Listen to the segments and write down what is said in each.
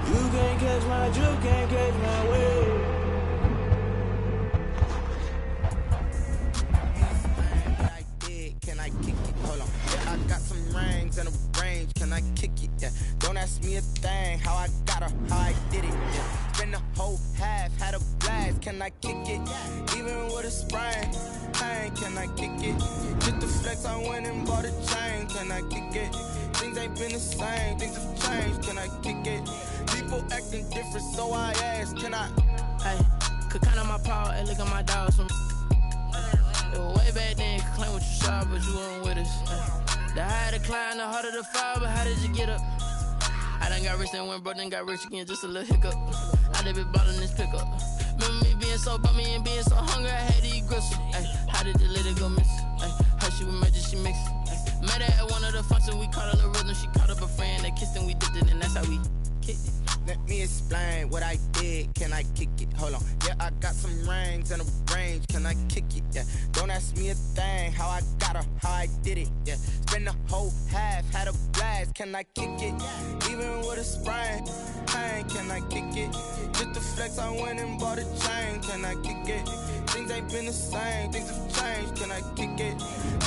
You can't catch my drift, can't catch my wave. Can I kick it? Hold on. Yeah, I got some rings and a range. Can I kick it? Yeah. Don't ask me a thing. How I got her, how I did it. Yeah. Spend the whole half, had a blast. Can I kick it? Even with a sprain. Pain, can I kick it? Just the flex, I went and bought a chain. Can I kick it? Things ain't been the same. Things have changed. Can I kick it? People acting different, so I ask. Can I? Hey, could count on my power and look at my dogs. Way back then, you could claim what you saw, but you weren't with us. The higher the climb, the harder the fall, but how did you get up? I done got rich, then went broke, then got rich again, just a little hiccup. I done been ballin' this pickup. Remember me being so bummy and being so hungry, I had to eat gristle. Ay, how did the lady go miss? Ay, how she was magic, she mixed. Met her at one of the functions, we caught a little rhythm, she caught up a friend, they kissed and we dipped it, and that's how we kicked it. Let me explain what I did. Can I kick it? Hold on. Yeah, I got some rings and a range. Can I kick it? Yeah. Don't ask me a thing. How I got her, how I did it. Yeah. Spend the whole half, had a blast. Can I kick it? Even with a sprain. Pain, can I kick it? Just the flex, I went and bought a chain. Can I kick it? Things ain't been the same. Things have changed. Can I kick it?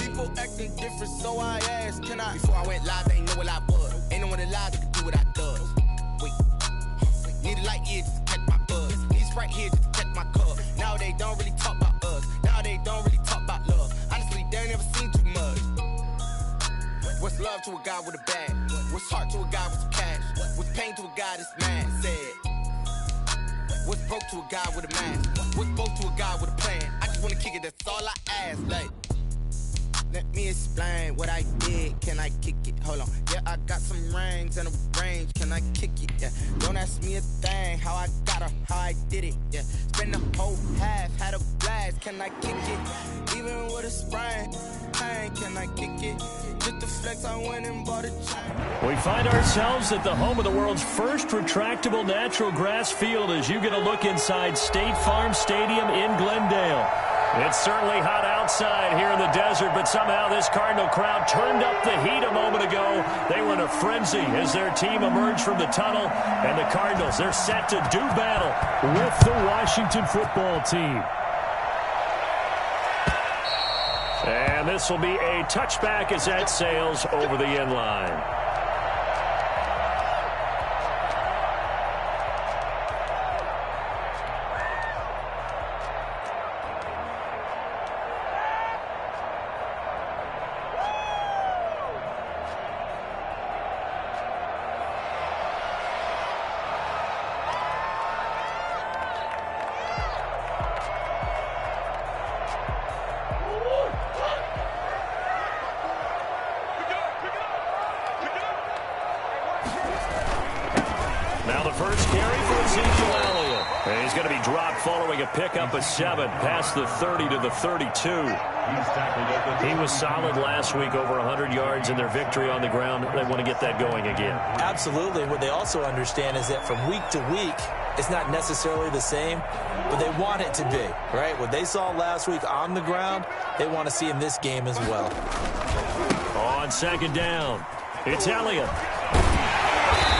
People acting different, so I asked. Can I? Before I went live, they ain't know what I was. Ain't no one alive that could do what I does. Wait. Need a light year just to catch my buzz. Need Sprite here just to catch my cup. Now they don't really talk about us. Now they don't really talk about love. Honestly, they ain't never seen too much. What's love to a guy with a bag? What's heart to a guy with some cash? What's pain to a guy that's mad? Said. What's broke to a guy with a mask? What's broke to a guy with a plan? I just wanna kick it, that's all I ask. Like, let me explain what I did. Can I kick it? Hold on. Yeah, I got some rings and a range. Can I kick it? Yeah. Don't ask me a thing. How I got her, how I did it. Yeah. Spend the whole half, had a blast. Can I kick it? Even with a sprain. Pain, can I kick it? Just the flex, I went and bought a chain. We find ourselves at the home of the world's first retractable natural grass field as you get a look inside State Farm Stadium in Glendale. It's certainly hot outside here in the desert, but somehow this Cardinal crowd turned up the heat a moment ago. They were in a frenzy as their team emerged from the tunnel, and the Cardinals, they're set to do battle with the Washington football team. And this will be a touchback as that sails over the end line. Pickup a 7 past the 30 to the 32. He was solid last week, over 100 yards in their victory on the ground. They want to get that going again. Absolutely. What they also understand is that from week to week, it's not necessarily the same, but they want it to be, right? What they saw last week on the ground, they want to see in this game as well. On second down, it's Elliott.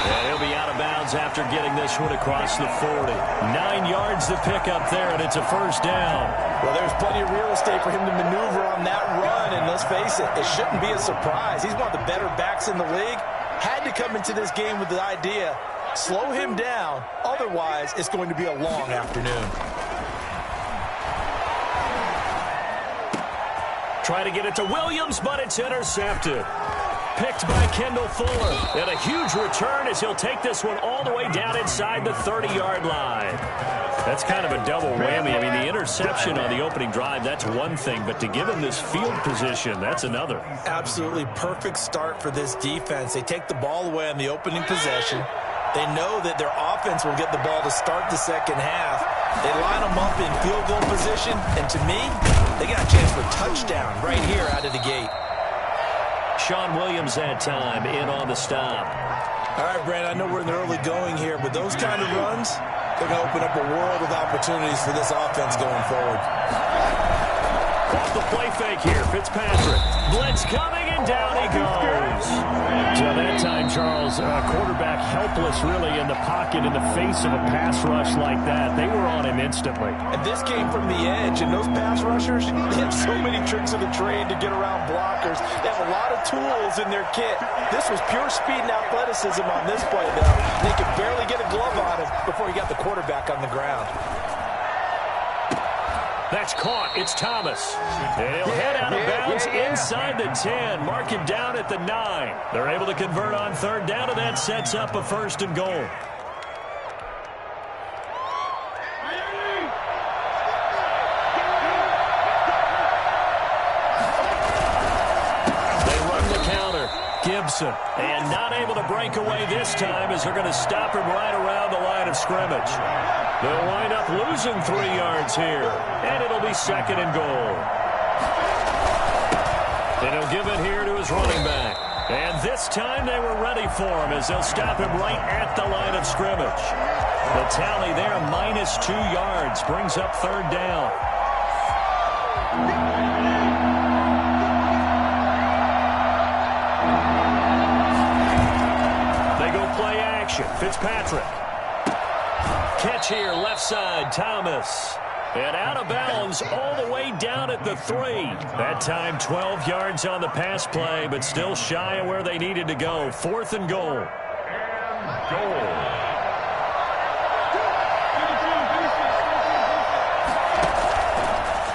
And he'll be out of bounds after getting this one across the 40. 9 yards to pick up there, and it's a first down. Well, there's plenty of real estate for him to maneuver on that run, and let's face it, it shouldn't be a surprise. He's one of the better backs in the league. Had to come into this game with the idea, slow him down, otherwise it's going to be a long afternoon. Try to get it to Williams, but it's intercepted. Picked by Kendall Fuller. And a huge return as he'll take this one all the way down inside the 30-yard line. That's kind of a double whammy. I mean, the interception on the opening drive, that's one thing. But to give him this field position, that's another. Absolutely perfect start for this defense. They take the ball away on the opening possession. They know that their offense will get the ball to start the second half. They line them up in field goal position. And to me, they got a chance for a touchdown right here out of the gate. Sean Williams that time in on the stop. All right, Brandon, I know we're in the early going here, but those kind of runs, they're going to open up a world of opportunities for this offense going forward. Off the play fake here, Fitzpatrick. Blitz coming And down he goes. So that time, Charles, quarterback helpless really in the pocket in the face of a pass rush like that. They were on him instantly. And this came from the edge, and those pass rushers, they have so many tricks of the trade to get around blockers. They have a lot of tools in their kit. This was pure speed and athleticism on this play, though. They could barely get a glove on him before he got the quarterback on the ground. That's caught. It's Thomas. And he'll head out of bounds inside the 10. Mark him down at the 9. They're able to convert on third down, and that sets up a 1st and goal. They run the counter. Gibson. And not able to break away this time as they're going to stop him right around the line of scrimmage. They'll wind up losing 3 yards here, and it'll be 2nd and goal. And he'll give it here to his running back. And this time they were ready for him as they'll stop him right at the line of scrimmage. The tally there, -2 yards, brings up 3rd down. They go play action. Fitzpatrick. Catch here, left side, Thomas. And out of bounds all the way down at the 3. That time 12 yards on the pass play, but still shy of where they needed to go. 4th and goal.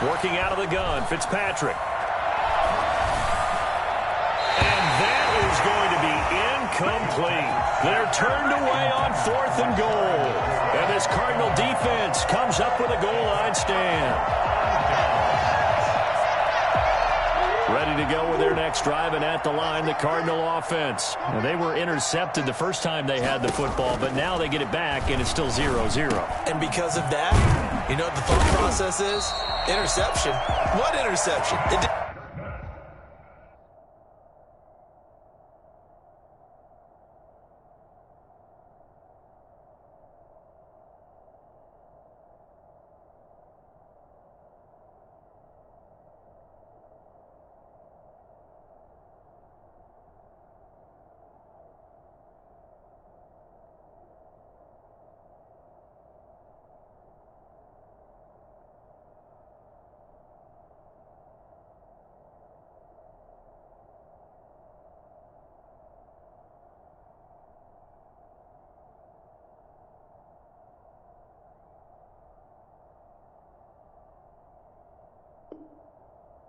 Working out of the gun, Fitzpatrick. And that is going to be incomplete. They're turned away on 4th and goal. And this Cardinal defense comes up with a goal line stand. Ready to go with their next drive, and at the line, the Cardinal offense. Now, they were intercepted the first time they had the football, but now they get it back, and it's still 0-0. And because of that, you know what the thought process is? Interception. What interception? Didn't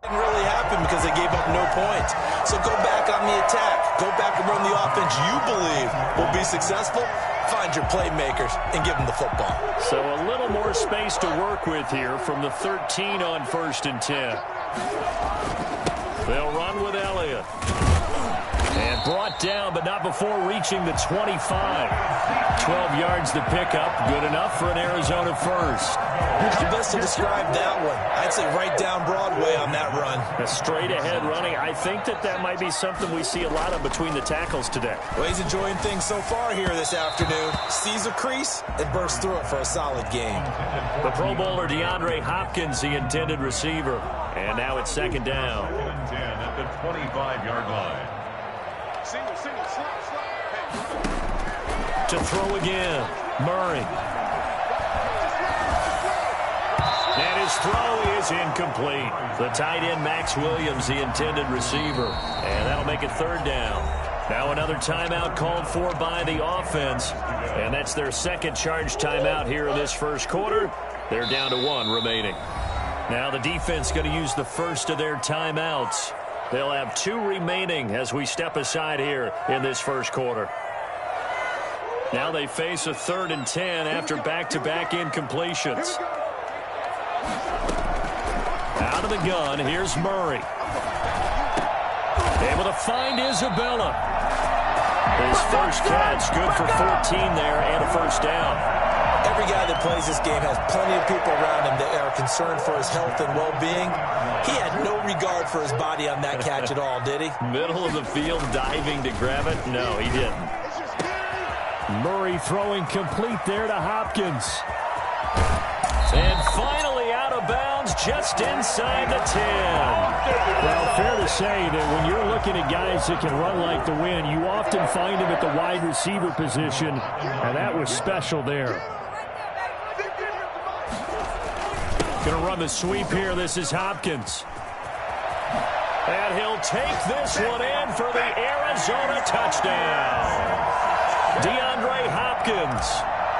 really happen because they gave up no points. So go back on the attack. Go back and run the offense you believe will be successful. Find your playmakers and give them the football. So a little more space to work with here from the 13 on 1st and 10. They'll run with Elliott. And brought down, but not before reaching the 25. 12 yards to pick up. Good enough for an Arizona first. How best to describe that one? I'd say right down Broadway on that run. A straight-ahead running. I think that might be something we see a lot of between the tackles today. Well, he's enjoying things so far here this afternoon. Sees a crease and bursts through it for a solid game. The Pro Bowler DeAndre Hopkins, the intended receiver. And now it's 2nd down. 10 at the 25-yard line. To throw again, Murray. And his throw is incomplete. The tight end, Max Williams, the intended receiver. And that'll make it 3rd down. Now another timeout called for by the offense. And that's their 2nd charge timeout here in this 1st quarter. They're down to 1 remaining. Now the defense going to use the first of their timeouts. They'll have 2 remaining as we step aside here in this 1st quarter. Now they face a 3rd and 10 after back-to-back incompletions. Out of the gun, here's Murray. Able to find Isabella. His first catch, good for 14 there and a 1st down. Every guy that plays this game has plenty of people around him that are concerned for his health and well-being. He had no regard for his body on that catch at all, did he? Middle of the field, diving to grab it? No, he didn't. Murray throwing complete there to Hopkins. And finally out of bounds. downs just inside the 10. Well, fair to say that when you're looking at guys that can run like the wind, you often find them at the wide receiver position, and that was special there. Going to run the sweep here. This is Hopkins. And he'll take this one in for the Arizona touchdown. DeAndre Hopkins,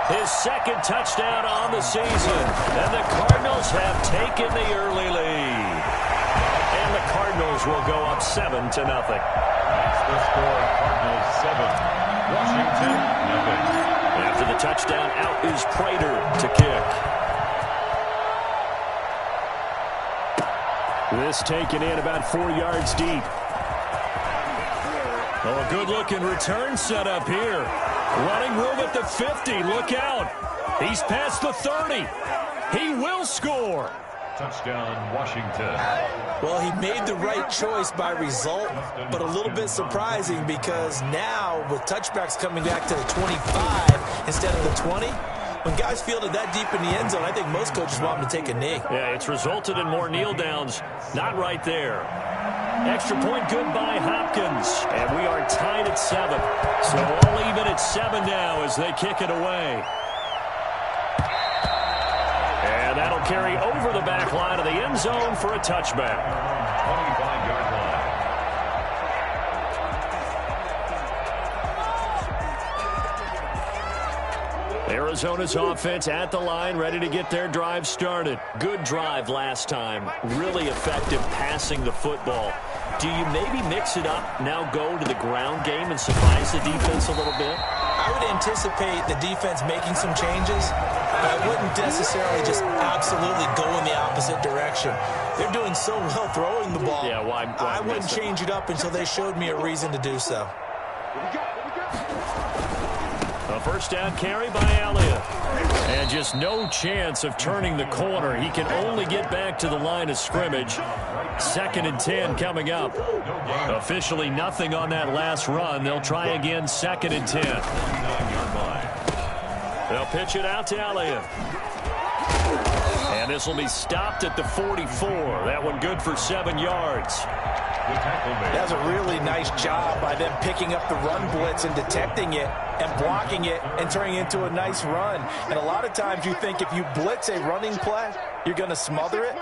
his second touchdown on the season. And the Cardinals have taken the early lead. And the Cardinals will go up 7-0. That's the score. Cardinals 7, Washington 0. After the touchdown, out is Prater to kick. This taken in about 4 yards deep. Oh, a good-looking return set up here. Running room at the 50. Look out. He's past the 30. He will score. Touchdown, Washington. Well, he made the right choice by result, but a little bit surprising because now with touchbacks coming back to the 25 instead of the 20, when guys field it that deep in the end zone, I think most coaches want them to take a knee. Yeah, it's resulted in more kneel downs. Not right there. Extra point good by Hopkins. And we are tied at 7. So all even at 7 now as they kick it away. And that'll carry over the back line of the end zone for a touchback. 25-yard line. Arizona's offense at the line, ready to get their drive started. Good drive last time. Really effective passing the football. Do you maybe mix it up, now go to the ground game and surprise the defense a little bit? I would anticipate the defense making some changes, but I wouldn't necessarily just absolutely go in the opposite direction. They're doing so well throwing the ball. Yeah, why I wouldn't change it up until they showed me a reason to do so. A first down carry by Elliott. And just no chance of turning the corner. He can only get back to the line of scrimmage. 2nd and 10 coming up. Officially nothing on that last run. They'll try again 2nd and 10. They'll pitch it out to Elliott. And this will be stopped at the 44. That one good for 7 yards. That was a really nice job by them picking up the run blitz and detecting it and blocking it and turning it into a nice run. And a lot of times you think if you blitz a running play, you're going to smother it.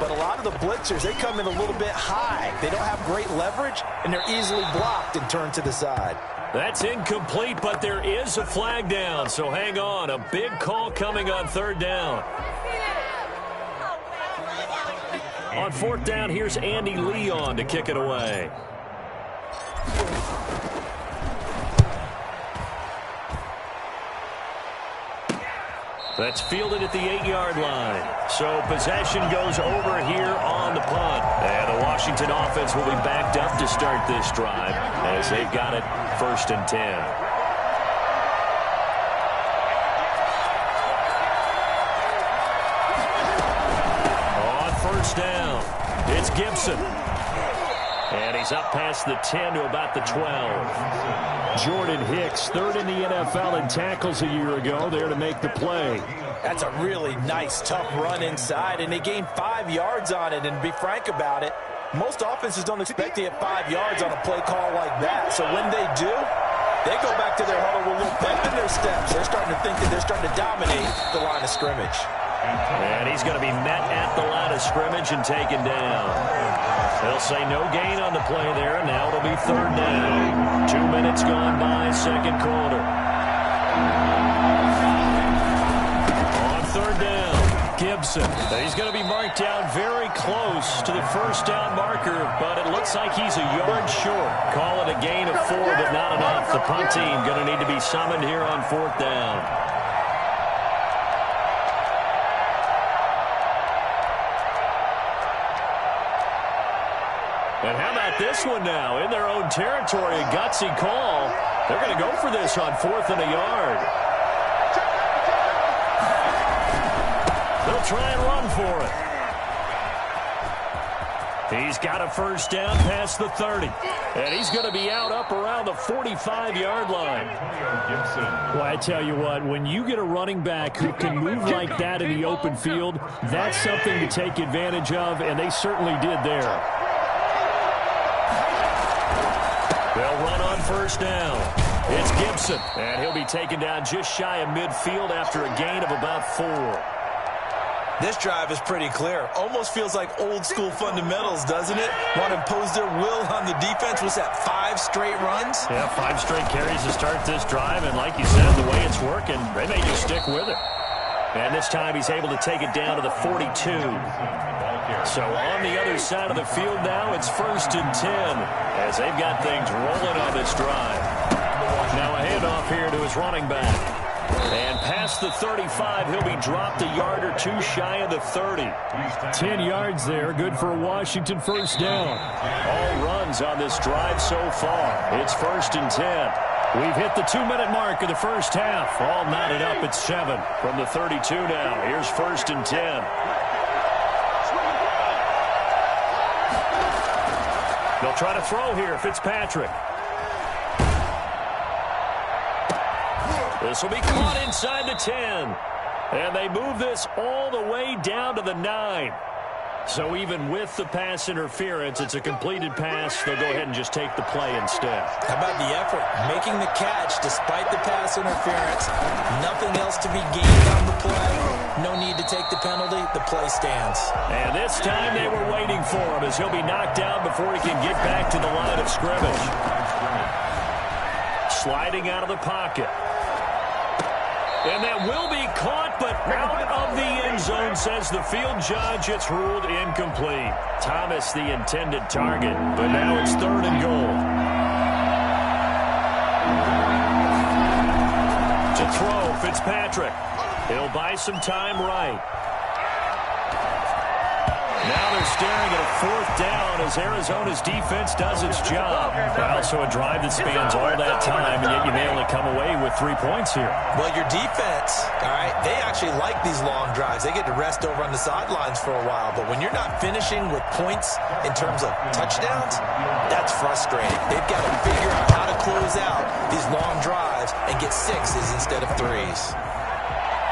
But a lot of the blitzers, they come in a little bit high. They don't have great leverage, and they're easily blocked and turned to the side. That's incomplete, but there is a flag down. So hang on. A big call coming on 3rd down. On 4th down, here's Andy Leon to kick it away. That's fielded at the 8-yard line. So possession goes over here on the punt. And the Washington offense will be backed up to start this drive as they've got it 1st and 10. Down. It's Gibson. And he's up past the 10 to about the 12. Jordan Hicks, 3rd in the NFL in tackles a year ago, there to make the play. That's a really nice, tough run inside, and they gained 5 yards on it. And to be frank about it, most offenses don't expect to get 5 yards on a play call like that. So when they do, they go back to their huddle with a little pep in their steps. They're starting to think that they're starting to dominate the line of scrimmage. And he's going to be met at the line of scrimmage and taken down. They'll say no gain on the play there. Now it'll be 3rd down. 2 minutes gone by, 2nd quarter. On 3rd down, Gibson. He's going to be marked down very close to the 1st down marker, but it looks like he's a yard short. Call it a gain of 4, but not enough. The punt team going to need to be summoned here on 4th down. And how about this one now? In their own territory, a gutsy call. They're going to go for this on 4th and a yard. They'll try and run for it. He's got a first down past the 30. And he's going to be out up around the 45-yard line. Well, I tell you what, when you get a running back who can move like that in the open field, that's something to take advantage of, and they certainly did there. They'll run on first down. It's Gibson, and he'll be taken down just shy of midfield after a gain of about 4. This drive is pretty clear. Almost feels like old-school fundamentals, doesn't it? Want to impose their will on the defense. Was that 5 straight runs? Yeah, 5 straight carries to start this drive, and like you said, the way it's working, they may just stick with it. And this time he's able to take it down to the 42. So on the other side of the field now, it's 1st and 10 as they've got things rolling on this drive. Now a handoff here to his running back. And past the 35, he'll be dropped a yard or 2 shy of the 30. 10 yards there, good for a Washington first down. All runs on this drive so far. It's 1st and 10. We've hit the 2-minute mark of the first half. All knotted up at 7 from the 32 now. Here's 1st and 10. They'll try to throw here, Fitzpatrick. This will be caught inside the 10. And they move this all the way down to the 9. So even with the pass interference, it's a completed pass. They'll go ahead and just take the play instead. How about the effort? Making the catch despite the pass interference. Nothing else to be gained on the play. No need to take the penalty. The play stands. And this time they were waiting for him as he'll be knocked down before he can get back to the line of scrimmage. Sliding out of the pocket. And that will be caught, but out of the end zone, says the field judge. It's ruled incomplete. Thomas the intended target, but now it's 3rd and goal. To throw, Fitzpatrick. He'll buy some time right. Now they're staring at a 4th down as Arizona's defense does its job. Also a drive that spans all that time, and yet you may only come away with 3 points here. Well, your defense, all right, they actually like these long drives. They get to rest over on the sidelines for a while. But when you're not finishing with points in terms of touchdowns, that's frustrating. They've got to figure out how to close out these long drives and get 6s instead of 3s.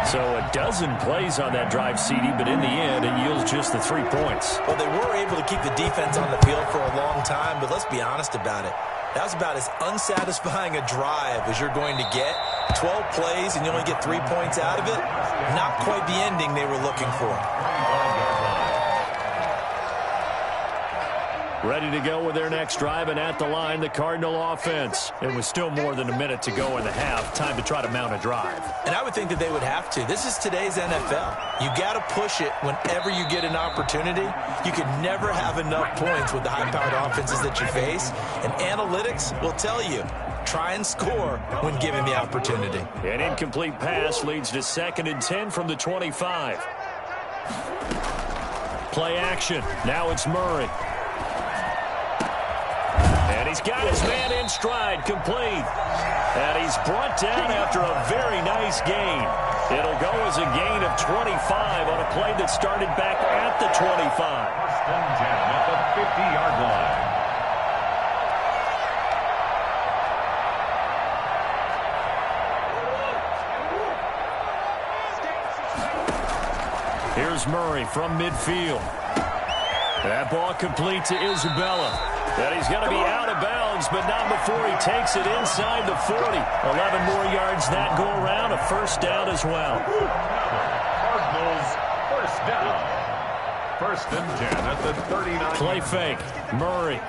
So a dozen plays on that drive, CD, but in the end, it yields just the 3 points. Well, they were able to keep the defense on the field for a long time, but let's be honest about it. That was about as unsatisfying a drive as you're going to get. 12 plays and you only get 3 points out of it. Not quite the ending they were looking for. Ready to go with their next drive, and at the line, the Cardinal offense. It was still more than a minute to go in the half. Time to try to mount a drive. And I would think that they would have to. This is today's NFL. You got to push it whenever you get an opportunity. You can never have enough points with the high-powered offenses that you face. And analytics will tell you, try and score when given the opportunity. An incomplete pass leads to 2nd and 10 from the 25. Play action. Now it's Murray. And he's got his man in stride, complete. And he's brought down after a very nice gain. It'll go as a gain of 25 on a play that started back at the 25. 1st and 10 at the 50-yard line. Here's Murray from midfield. That ball complete to Isabella. And he's going to be out of bounds, but not before he takes it inside the 40. 11 more yards that go around, a first down as well. Cardinals, first down. 1st and 10 at the 39. Play fake. Murray.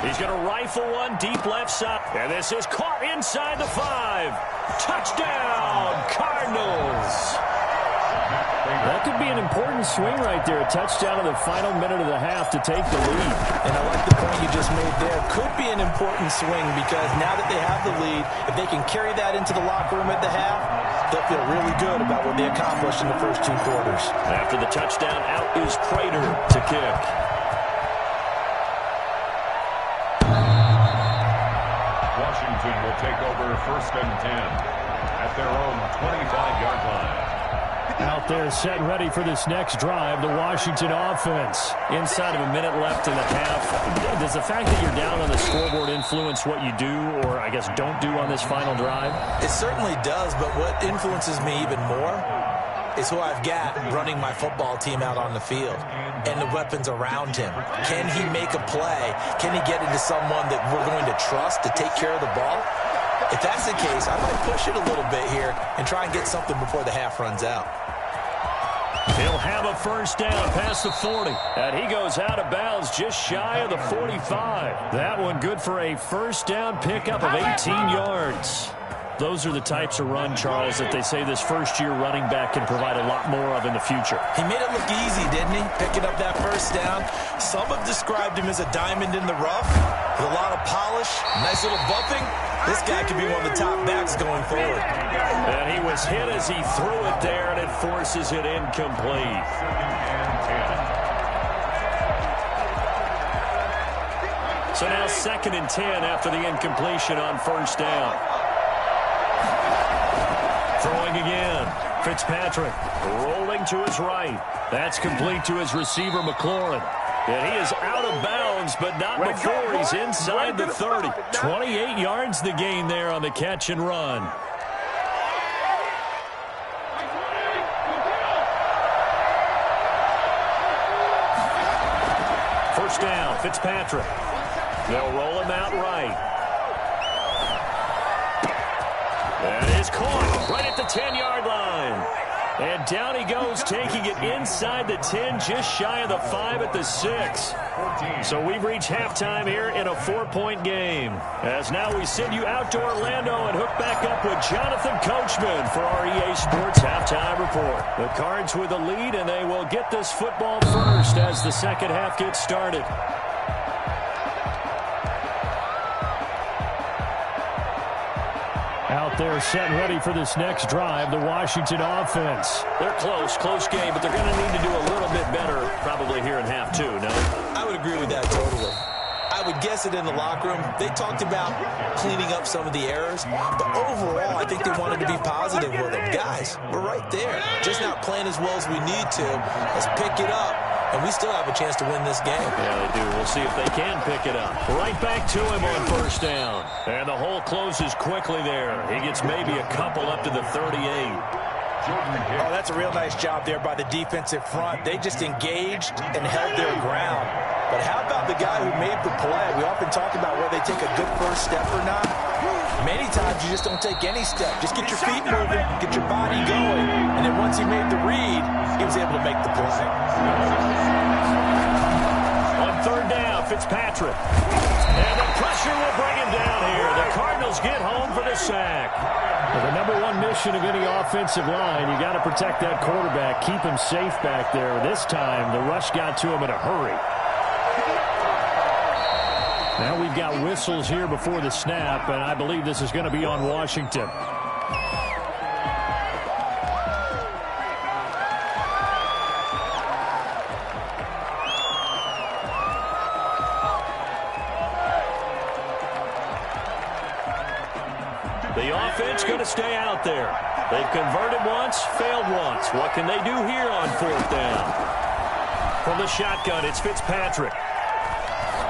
He's going to rifle one deep left side. And this is caught inside the 5. Touchdown, Cardinals. That could be an important swing right there. A touchdown in the final minute of the half to take the lead. And I like the point you just made there. Could be an important swing because now that they have the lead, if they can carry that into the locker room at the half, they'll feel really good about what they accomplished in the first 2 quarters. After the touchdown, out is Prater to kick. Washington will take over 1st and 10 at their own 25-yard line. Out there set and ready for this next drive, the Washington offense. Inside of a minute left in the half, does the fact that you're down on the scoreboard influence what you do, or I guess don't do on this final drive? It certainly does, but what influences me even more is who I've got running my football team out on the field and the weapons around him. Can he make a play? Can he get into someone that we're going to trust to take care of the ball? If that's the case, I might push it a little bit here and try and get something before the half runs out. He'll have a first down past the 40. And he goes out of bounds just shy of the 45. That one good for a first down pickup of 18 yards. Those are the types of run, Charles, that they say this first-year running back can provide a lot more of in the future. He made it look easy, didn't he? Picking up that first down. Some have described him as a diamond in the rough with a lot of polish, nice little bumping. This guy could be one of the top backs going forward. And he was hit as he threw it there, and it forces it incomplete. So now 2nd and 10 after the incompletion on first down. Throwing again. Fitzpatrick rolling to his right. That's complete to his receiver, McLaurin. And he is out of bounds, but not before he's inside the 30. 28 yards the gain there on the catch and run. First down, Fitzpatrick. They'll roll him out right. And is caught right at the 10-yard line. And down he goes, taking it inside the 10, just shy of the 5 at the 6. So we've reached halftime here in a 4-point game. As now we send you out to Orlando and hook back up with Jonathan Coachman for our EA Sports Halftime Report. The Cards with the lead, and they will get this football first as the second half gets started. Out there set and ready for this next drive, the Washington offense. They're close game, but they're going to need to do a little bit better probably here in half two, no? I would agree with that totally. I would guess it in the locker room. They talked about cleaning up some of the errors, but overall, I think they wanted to be positive with them. Guys, we're right there. Just not playing as well as we need to. Let's pick it up, and we still have a chance to win this game. Yeah, they do. We'll see if they can pick it up. Right back to him on first down. And the hole closes quickly there. He gets maybe a couple up to the 38. Oh, that's a real nice job there by the defensive front. They just engaged and held their ground. But how about the guy who made the play? We often talk about whether they take a good first step or not. Many times you just don't take any step. Just get your feet moving, get your body going. And then once he made the read, he was able to make the play. On third down, Fitzpatrick. And the pressure will bring him down here. The Cardinals get home for the sack. Well, the number one mission of any offensive line, you got to protect that quarterback, keep him safe back there. This time, the rush got to him in a hurry. Now we've got whistles here before the snap, and I believe this is going to be on Washington. The offense going to stay out there. They've converted once, failed once. What can they do here on fourth down? From the shotgun, it's Fitzpatrick.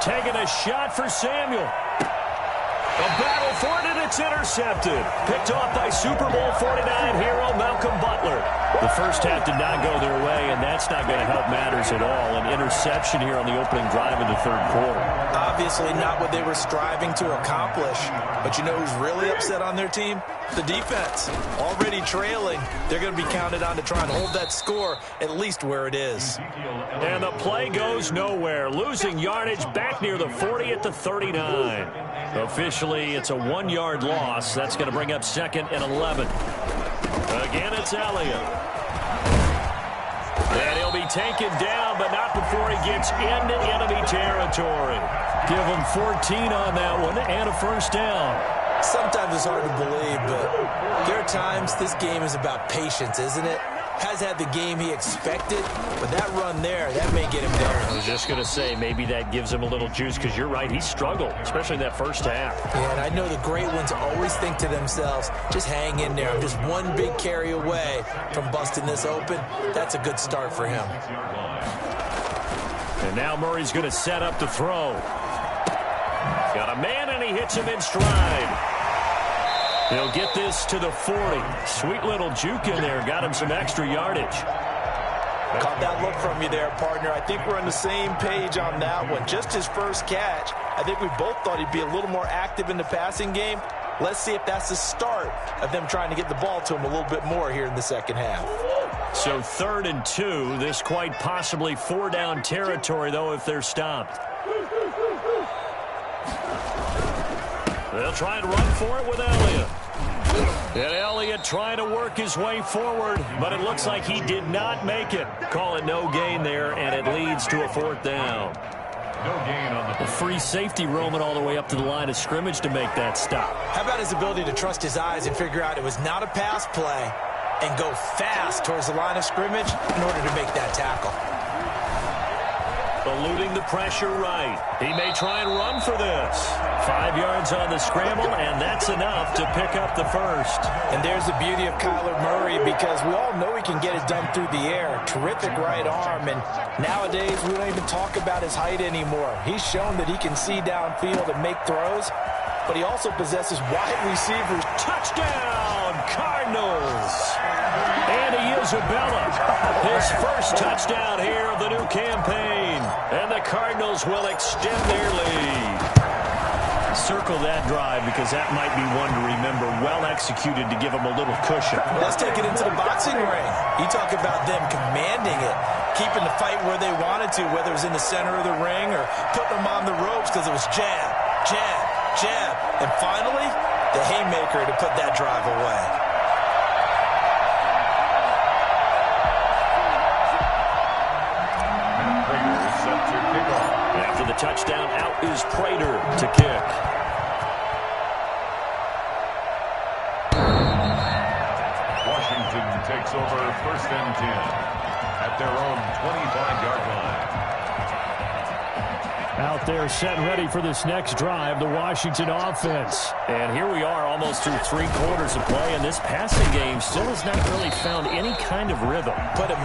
Taking a shot for Samuel. A battle for it, and it's intercepted. Picked off by Super Bowl 49 hero Malcolm Butler. The first half did not go their way, and that's not going to help matters at all. An interception here on the opening drive of the third quarter. Obviously not what they were striving to accomplish. But you know who's really upset on their team? The defense. Already trailing. They're going to be counted on to try and hold that score at least where it is. And the play goes nowhere. Losing yardage back near the 40 at the 39. Officially, it's a 1-yard loss. That's going to bring up 2nd and 11. Again, it's Elliott. And he'll be taken down, but not before he gets into enemy territory. Give him 14 on that one and a first down. Sometimes it's hard to believe, but there are times this game is about patience, isn't it? has had the game he expected, but that run there, that may get him there. I was just going to say, maybe that gives him a little juice, because you're right, he struggled, especially in that first half. Yeah, and I know the great ones always think to themselves, just hang in there. I'm just one big carry away from busting this open. That's a good start for him. And now Murray's going to set up to throw. Got a man, and he hits him in stride. He'll get this to the 40. Sweet little juke in there. Got him some extra yardage. Caught that look from you there, partner. I think we're on the same page on that one. Just his first catch. I think we both thought he'd be a little more active in the passing game. Let's see if that's the start of them trying to get the ball to him a little bit more here in the second half. So 3rd and 2. This quite possibly 4-down territory, though, if they're stopped. They'll try and run for it with Elliott. And Elliott trying to work his way forward, but it looks like he did not make it. Call it no gain there, and it leads to a 4th down. No gain on the free safety roaming all the way up to the line of scrimmage to make that stop. How about his ability to trust his eyes and figure out it was not a pass play and go fast towards the line of scrimmage in order to make that tackle. Eluding the pressure right. He may try and run for this. 5 yards on the scramble, and that's enough to pick up the first. And there's the beauty of Kyler Murray, because we all know he can get it done through the air. Terrific right arm, and nowadays we don't even talk about his height anymore. He's shown that he can see downfield and make throws, but he also possesses wide receivers. Touchdown, Cardinals! Andy Isabella, his first touchdown here of the new campaign. And the Cardinals will extend their lead. Circle that drive, because that might be one to remember. Well executed to give them a little cushion. Well, let's take it into the boxing ring. You talk about them commanding it, keeping the fight where they wanted to, whether it was in the center of the ring or putting them on the ropes, because it was jab, jab, jab. And finally, the haymaker to put that drive away. After the touchdown, out is Prater to kick. Washington takes over 1st and 10 at their own 25-yard line. Out there set and ready for this next drive, the Washington offense. And here we are almost through 3 quarters of play, and this passing game still has not really found any kind of rhythm. Put him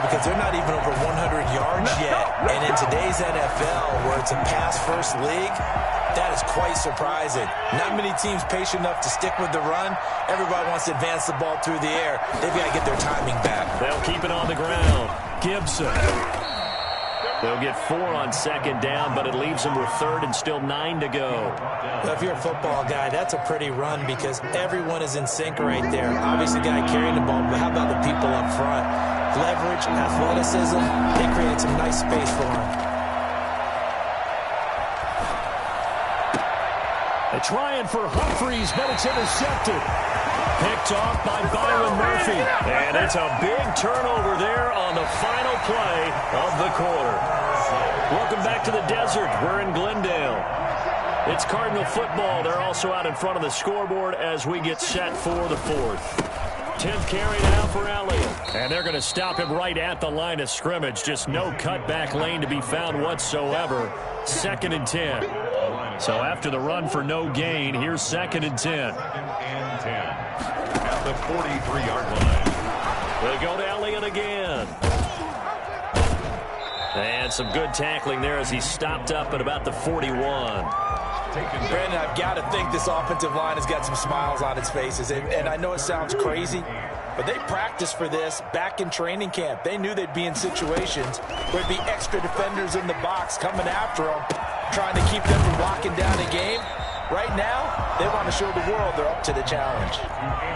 because they're not even over 100 yards yet. And in today's NFL, where it's a pass-first league, that is quite surprising. Not many teams patient enough to stick with the run. Everybody wants to advance the ball through the air. They've got to get their timing back. They'll keep it on the ground. Gibson. They'll get 4 on 2nd down, but it leaves them with 3rd and still 9 to go. Well, if you're a football guy, that's a pretty run, because everyone is in sync right there. Obviously, the guy carrying the ball, but how about the people up front? Leverage, athleticism, they created some nice space for him. They're trying for Humphreys, but it's intercepted. Picked off by Byron Murphy. And it's a big turnover there on the final play of the quarter. Welcome back to the desert. We're in Glendale. It's Cardinal football. They're also out in front of the scoreboard as we get set for the 4th. 10th carry now for Elliott. And they're going to stop him right at the line of scrimmage. Just no cutback lane to be found whatsoever. 2nd and 10. So after the run for no gain, here's 2nd and 10. At the 43-yard line. They go to Elliott again. And some good tackling there as he stopped up at about the 41. Brandon, I've got to think this offensive line has got some smiles on its faces. And I know it sounds crazy, but they practiced for this back in training camp. They knew they'd be in situations where there'd be extra defenders in the box coming after them, trying to keep them from locking down a game. Right now, they want to show the world they're up to the challenge.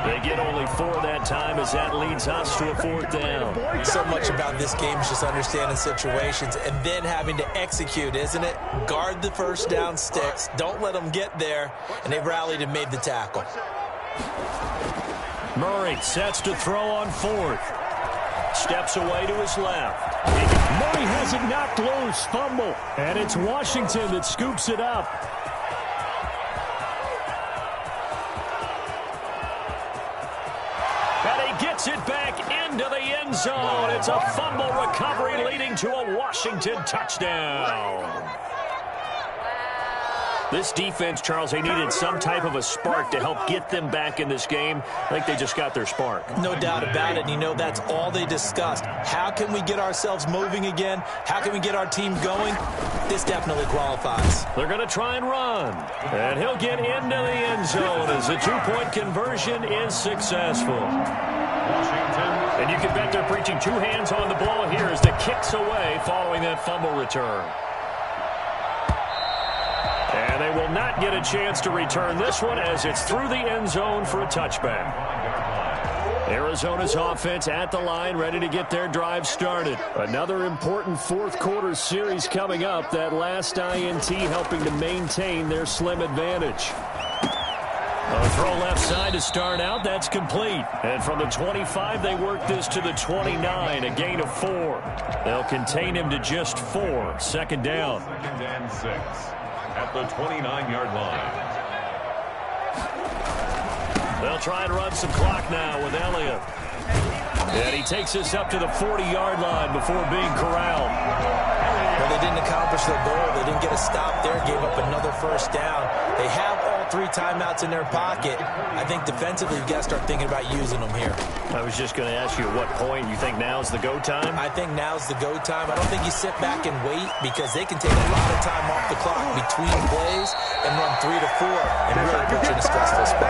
They get only 4 that time as that leads us to a 4th down. So much about this game is just understanding situations and then having to execute, isn't it? Guard the first down sticks. Don't let them get there. And they rallied and made the tackle. Murray sets to throw on 4th. steps away to his left. Murray has it knocked loose. Fumble. And it's Washington that scoops it up. And he gets it back into the end zone. It's a fumble recovery leading to a Washington touchdown. This defense, Charles, they needed some type of a spark to help get them back in this game. I think they just got their spark. No doubt about it. And, you know, that's all they discussed. How can we get ourselves moving again? How can we get our team going? This definitely qualifies. They're going to try and run. And he'll get into the end zone as the two-point conversion is successful. Washington. And you can bet they're preaching two hands on the ball here as the kick's away following that fumble return. And they will not get a chance to return this one as it's through the end zone for a touchback. Arizona's offense at the line, ready to get their drive started. Another important fourth quarter series coming up. That last INT helping to maintain their slim advantage. A throw left side to start out. That's complete. And from the 25, they work this to the 29, a gain of 4. They'll contain him to just 4. Second down. 2nd and 6 at the 29-yard line. They'll try and run some clock now with Elliott. And he takes us up to the 40-yard line before being corralled. Well, they didn't accomplish their goal. They didn't get a stop there, gave up another first down. They have all 3 timeouts in their pocket. I think defensively you've got to start thinking about using them here. I was just going to ask you at what point you think now's the go time? I think now's the go time. I don't think you sit back and wait because they can take a lot of time off the clock between plays and run 3 to 4 and really put you in a stressful spot.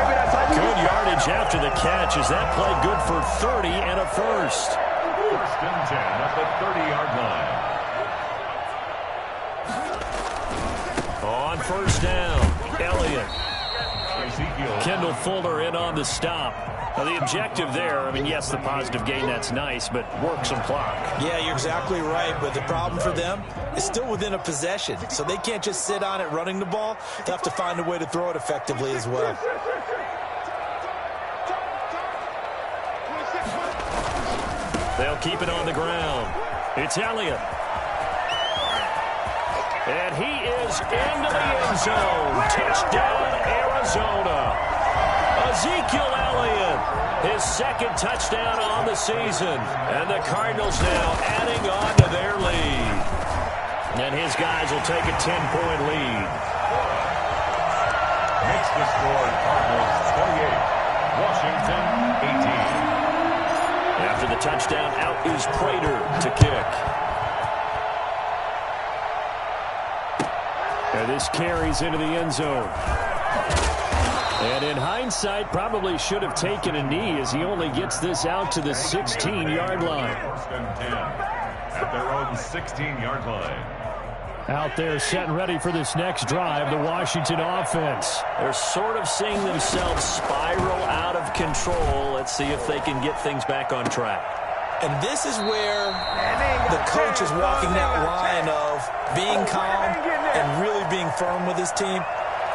Good yardage after the catch. Is that play good for 30 and a first? 1st and 10 at the 30-yard line. On first down, Elliott. Ezekiel. Kendall Fuller in on the stop. Now, the objective there, I mean, yes, the positive gain, that's nice, but work some clock. Yeah, you're exactly right, but the problem for them is still within a possession, so they can't just sit on it running the ball. They have to find a way to throw it effectively as well. They'll keep it on the ground. It's Elliott. And he is into the end zone. Touchdown, Arizona. Ezekiel Elliott, his 2nd touchdown on the season. And the Cardinals now adding on to their lead. And his guys will take a 10-point lead. Makes the score Cardinals 28, Washington 18. After the touchdown, out is Prater to kick. And this carries into the end zone. And in hindsight, probably should have taken a knee as he only gets this out to the 16-yard line. 1st and 10 at their own 16-yard line. Out there set and ready for this next drive, the Washington offense. They're sort of seeing themselves spiral out of control. Let's see if they can get things back on track. And this is where the coach is walking that line of being calm and really being firm with his team.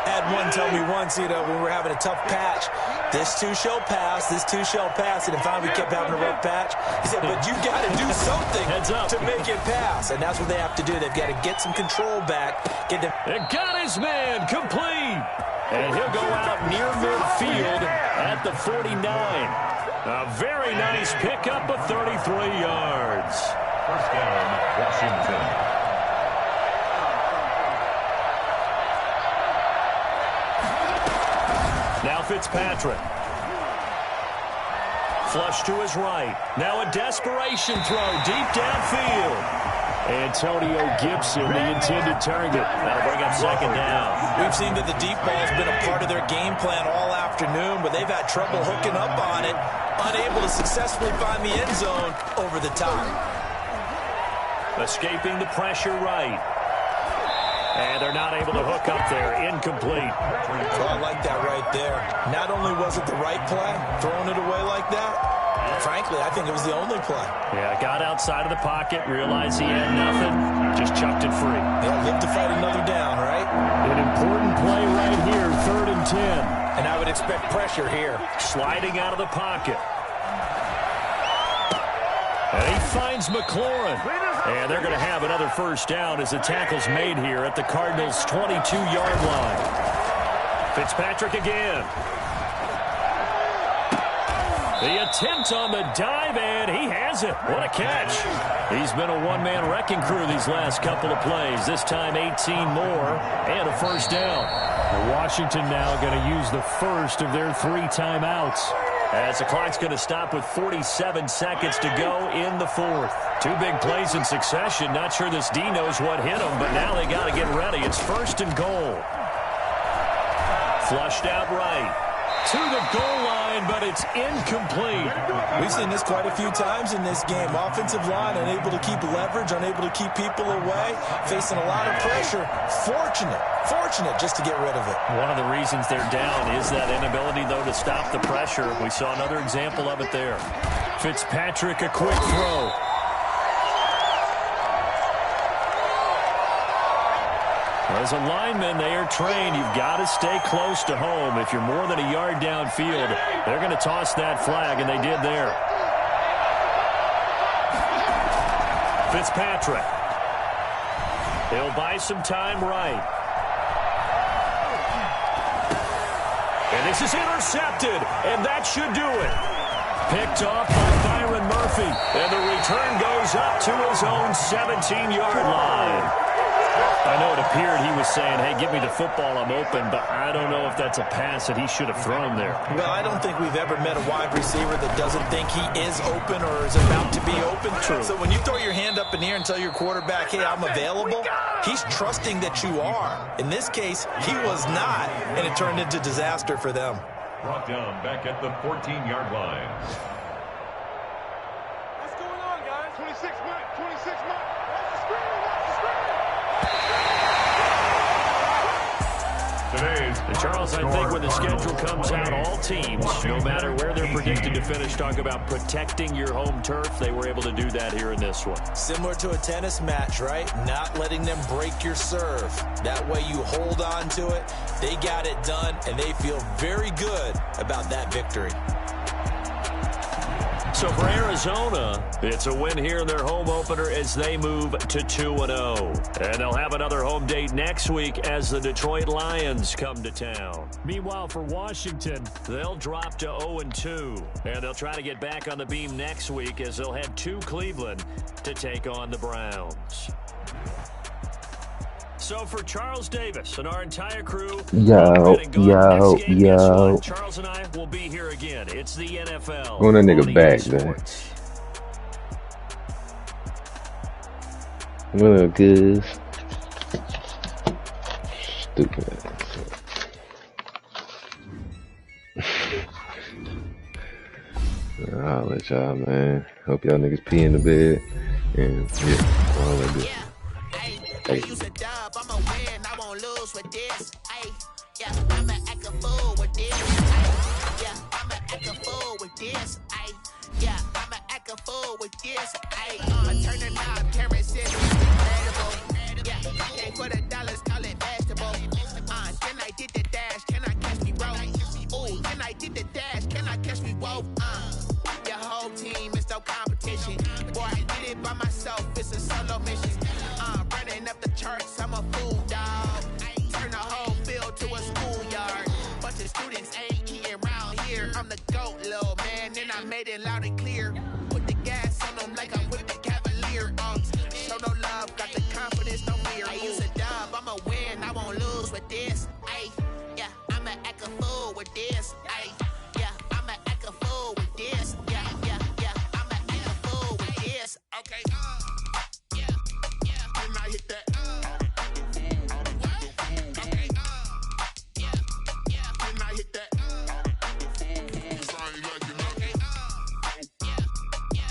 Had one tell me once, you know, when we were having a tough patch, this too shall pass, this too shall pass. And finally we kept having a rough patch. He said, but you got to do something to make it pass. And that's what they have to do. They've got to get some control back. Get them. And got his man complete. And he'll go out near midfield at the 49. A very nice pickup of 33 yards. 1st down, Washington. Now Fitzpatrick. Flush to his right. Now a desperation throw deep downfield. Antonio Gibson, the intended target. That'll bring up 2nd down. We've seen that the deep ball's been a part of their game plan all afternoon, but they've had trouble hooking up on it, unable to successfully find the end zone over the top. Escaping the pressure right. And they're not able to hook up there. Incomplete. Oh, I like that right there. Not only was it the right play, throwing it away like that, frankly, I think it was the only play. Yeah, got outside of the pocket, realized he had nothing, just chucked it free. Yeah, live to fight another down, right? An important play right here, 3rd and 10. And I would expect pressure here. Sliding out of the pocket. And he finds McLaurin. And they're going to have another first down as the tackle's made here at the Cardinals' 22-yard line. Fitzpatrick again. The attempt on the dive, and he has it. What a catch. He's been a one-man wrecking crew these last couple of plays. This time 18 more and a first down. Washington now going to use the first of their 3 timeouts. As the clock's going to stop with 47 seconds to go in the fourth. 2 big plays in succession. Not sure this D knows what hit him, but now they got to get ready. It's first and goal. Flushed out right. To the goal line, but it's incomplete. We've seen this quite a few times in this game. Offensive line unable to keep leverage, unable to keep people away, facing a lot of pressure. Fortunate just to get rid of it. One of the reasons they're down is that inability, though, to stop the pressure. We saw another example of it there. Fitzpatrick, a quick throw. As a lineman, they are trained. You've got to stay close to home. If you're more than a yard downfield, they're going to toss that flag, and they did there. Fitzpatrick. He'll buy some time right. And this is intercepted, and that should do it. Picked off by Byron Murphy, and the return goes up to his own 17-yard line. I know it appeared he was saying, hey, give me the football, I'm open, but I don't know if that's a pass that he should have thrown there. Well, I don't think we've ever met a wide receiver that doesn't think he is open or is about to be open. True. So when you throw your hand up in the air and tell your quarterback, hey, I'm available, he's trusting that you are. In this case, he was not, and it turned into disaster for them. Brought down back at the 14-yard line. What's going on, guys? 26 minutes. Watch the screen. And Charles, I think when the schedule comes out, all teams, no matter where they're predicted to finish, talk about protecting your home turf. They were able to do that here in this one. Similar to a tennis match, right? Not letting them break your serve. That way you hold on to it. They got it done, and they feel very good about that victory. So for Arizona, it's a win here in their home opener as they move to 2-0. And they'll have another home date next week as the Detroit Lions come to town. Meanwhile, for Washington, they'll drop to 0-2. And they'll try to get back on the beam next week as they'll head to Cleveland to take on the Browns. So for Charles Davis and our entire crew, Yo. Charles and I will be here again. It's the NFL. Run that nigga back, man. What up, cuz? Stupid ass. I'll let y'all, man. Hope y'all niggas pee in the bed. And yeah, all that good. Hey. Use a dub, I'ma win, I won't lose with this. Ay, yeah, I'ma act a fool with this. Ay, yeah, I'ma act a fool with this. Ay, yeah, I'ma act a fool with this. Ay, turn the knob, camera says incredible. Yeah, can't put the dollars, call it basketball. Can I did the dash? Can I catch me roll? Ooh, can I did the dash? Can I catch me roll? Your whole team is no competition. Boy, I did it by myself. It's a solo mission. Running up the charts, I'm a fool, dog. Turn the whole field to a schoolyard. Bunch of students ain't eating around here. I'm the GOAT, little man, and I made it loud and clear. Put the gas on them like I'm with the Cavalier. Show no love, got the confidence, no fear. I use a dub, I'ma win, I won't lose with this. Ay, yeah, I'ma act a fool with this. Ay, yeah, I'ma act a fool with this. Yeah, I'ma act a fool with this. Okay, I hit that. Okay. Can I hit that?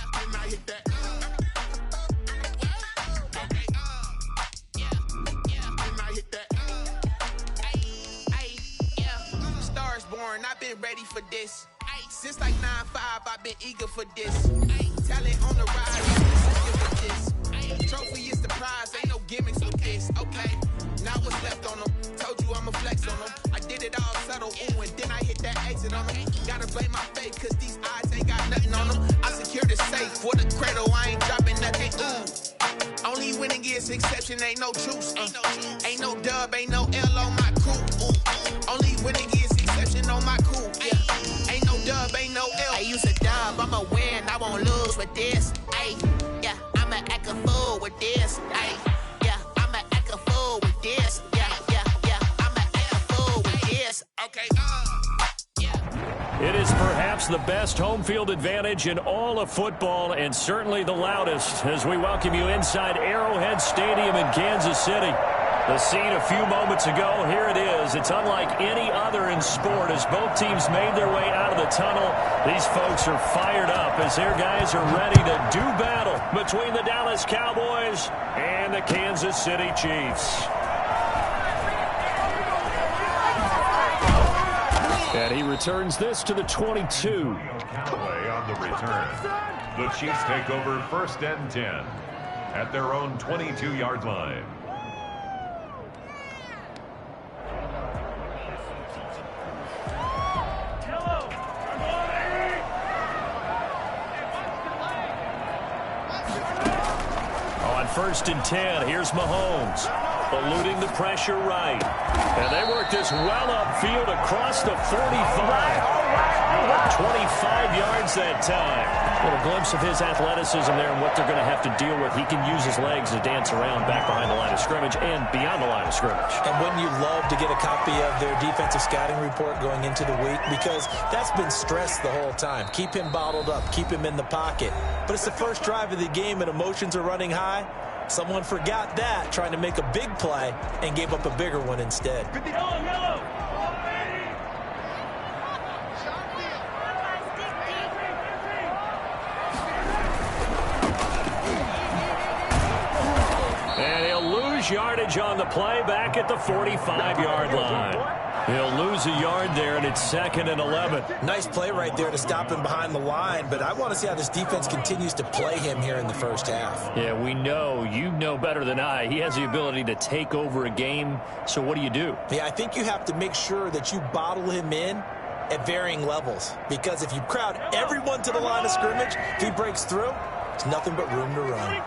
Can I hit that? Okay. Can I hit that? Yeah. Stars born, I've been ready for this. Since like 9-5, I've been eager for this. Talent on the rise, I'm consistent with this. Trophy is the prize, ain't no gimmicks with this. Okay, now what's left on them? Told you I'ma flex on them. I did it all subtle, ooh, and then I hit that exit on them. Gotta blame my faith, cause these eyes ain't got nothing on them. I secured the safe for the cradle, I is exception, ain't no truce. Ain't no dub, ain't no L on my coupe. Only winning is exception on my coupe. Yeah. Ain't no dub, ain't no L. I use a dub, I'ma win, I won't lose with this. Ay, yeah, I'ma act a fool with this. Ay, yeah, I'ma act a fool with this. Yeah, I'ma act a fool with this. Okay, It is perhaps the best home field advantage in all of football, and certainly the loudest, as we welcome you inside Arrowhead Stadium in Kansas City. The scene a few moments ago, here it is. It's unlike any other in sport as both teams made their way out of the tunnel. These folks are fired up as their guys are ready to do battle between the Dallas Cowboys and the Kansas City Chiefs. And he returns this to the 22. Callaway on the return. The Chiefs take over 1st and 10 at their own 22-yard line. On 1st and 10, here's Mahomes, eluding the pressure right. And they work this well upfield across the 45. 25 yards that time. A little glimpse of his athleticism there and what they're going to have to deal with. He can use his legs to dance around back behind the line of scrimmage and beyond the line of scrimmage. And wouldn't you love to get a copy of their defensive scouting report going into the week? Because that's been stressed the whole time. Keep him bottled up. Keep him in the pocket. But it's the first drive of the game and emotions are running high. Someone forgot that, trying to make a big play, and gave up a bigger one instead. And he'll lose yardage on the play back at the 45-yard line. He'll lose a yard there, and it's 2nd and 11. Nice play right there to stop him behind the line, but I want to see how this defense continues to play him here in the first half. Yeah, we know. You know better than I. He has the ability to take over a game, so what do you do? Yeah, I think you have to make sure that you bottle him in at varying levels, because if you crowd everyone to the line of scrimmage, if he breaks through, there's nothing but room to run.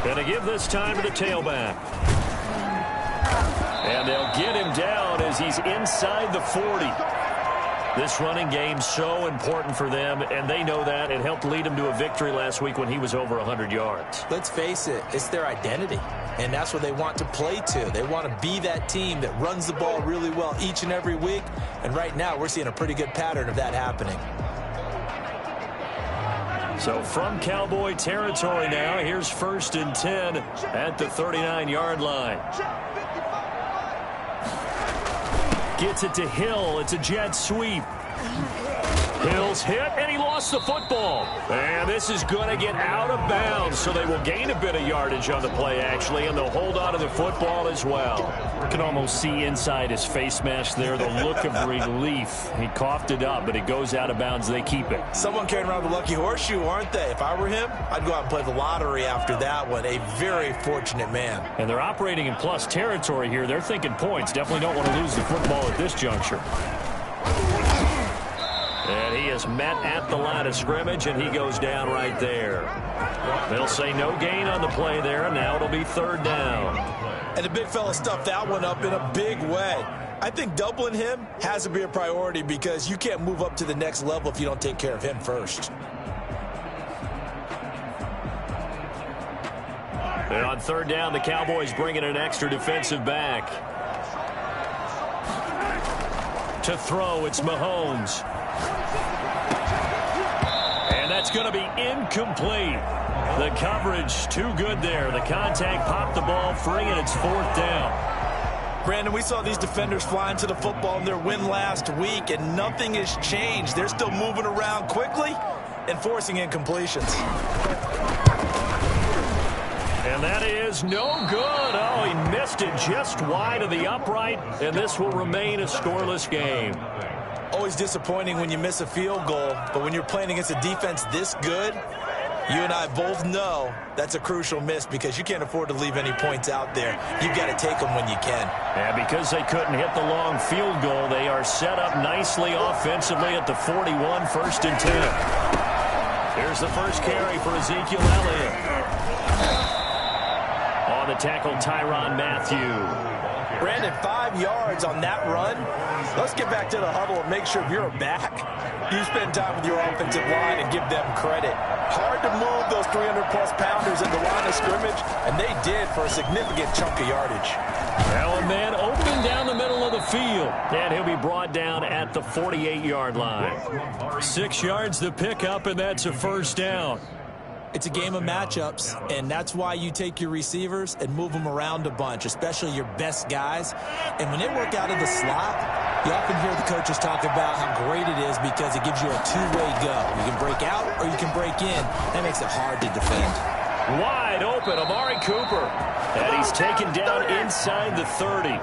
Gonna give this time to the tailback. And they'll get him down as he's inside the 40. This running game's so important for them, and they know that. It helped lead them to a victory last week when he was over 100 yards. Let's face it, it's their identity, and that's what they want to play to. They want to be that team that runs the ball really well each and every week, and right now we're seeing a pretty good pattern of that happening. So from Cowboy territory now, here's 1st and 10 at the 39-yard line. Gets it to Hill. It's a jet sweep. Hill's hit, and he lost the football. And this is going to get out of bounds, so they will gain a bit of yardage on the play, actually, and they'll hold on to the football as well. You can almost see inside his face mask there the look of relief. He coughed it up, but it goes out of bounds. They keep it. Someone carrying around the lucky horseshoe, aren't they? If I were him, I'd go out and play the lottery after that one. A very fortunate man. And they're operating in plus territory here. They're thinking points. Definitely don't want to lose the football at this juncture. And he is met at the line of scrimmage, and he goes down right there. They'll say no gain on the play there, and now it'll be 3rd down. And the big fella stuffed that one up in a big way. I think doubling him has to be a priority because you can't move up to the next level if you don't take care of him first. And on 3rd down, the Cowboys bring in an extra defensive back. To throw, it's Mahomes. And that's going to be incomplete. The coverage too good there. The contact popped the ball free, and it's 4th down. Brandon, we saw these defenders flying to the football in their win last week, and nothing has changed. They're still moving around quickly and forcing incompletions. And that is no good. Oh, he missed it just wide of the upright, and this will remain a scoreless game. Always disappointing when you miss a field goal, but when you're playing against a defense this good, you and I both know that's a crucial miss because you can't afford to leave any points out there. You've got to take them when you can. And because they couldn't hit the long field goal, they are set up nicely offensively at the 41, 1st and 10. Here's the first carry for Ezekiel Elliott. On the tackle, Tyrann Mathieu. Brandon, 5 yards on that run. Let's get back to the huddle and make sure if you're back, you spend time with your offensive line and give them credit. Hard to move those 300-plus pounders in the line of scrimmage, and they did for a significant chunk of yardage. Now a man open down the middle of the field, and he'll be brought down at the 48-yard line. 6 yards to pick up, and that's a first down. It's a game of matchups, and that's why you take your receivers and move them around a bunch, especially your best guys. And when they work out of the slot, you often hear the coaches talk about how great it is because it gives you a two-way go. You can break out or you can break in. That makes it hard to defend. Wide open, Amari Cooper. And he's taken down inside the 30.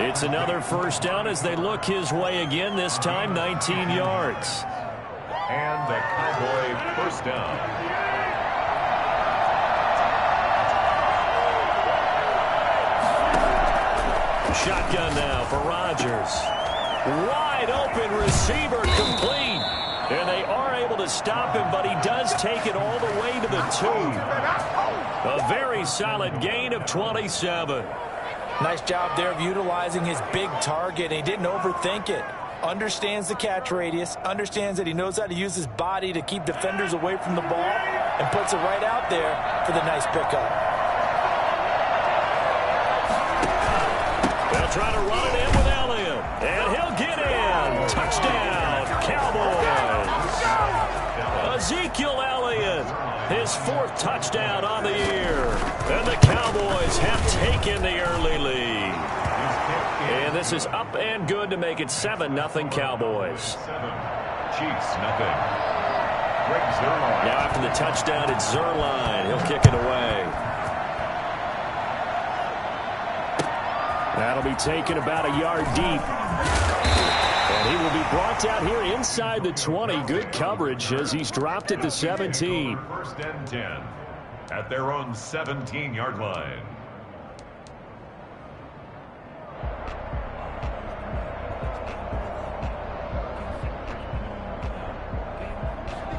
It's another first down as they look his way again, this time 19 yards. And the Cowboy first down. Shotgun now for Rodgers. Wide open receiver complete. And they are able to stop him, but he does take it all the way to the 2. A very solid gain of 27. Nice job there of utilizing his big target. He didn't overthink it. Understands the catch radius, understands that he knows how to use his body to keep defenders away from the ball, and puts it right out there for the nice pickup. They'll try to run it in with Elliott, and he'll get in. Touchdown, Cowboys. Ezekiel Elliott, his 4th touchdown on the year. And the Cowboys have taken the early lead. And this is up and good to make it 7-0 Cowboys. 7. Chiefs, nothing. Greg Zuerlein. Now after the touchdown, it's Zuerlein. He'll kick it away. That'll be taken about a yard deep. And he will be brought down here inside the 20. Good coverage as he's dropped at the 17. First and 10 at their own 17-yard line.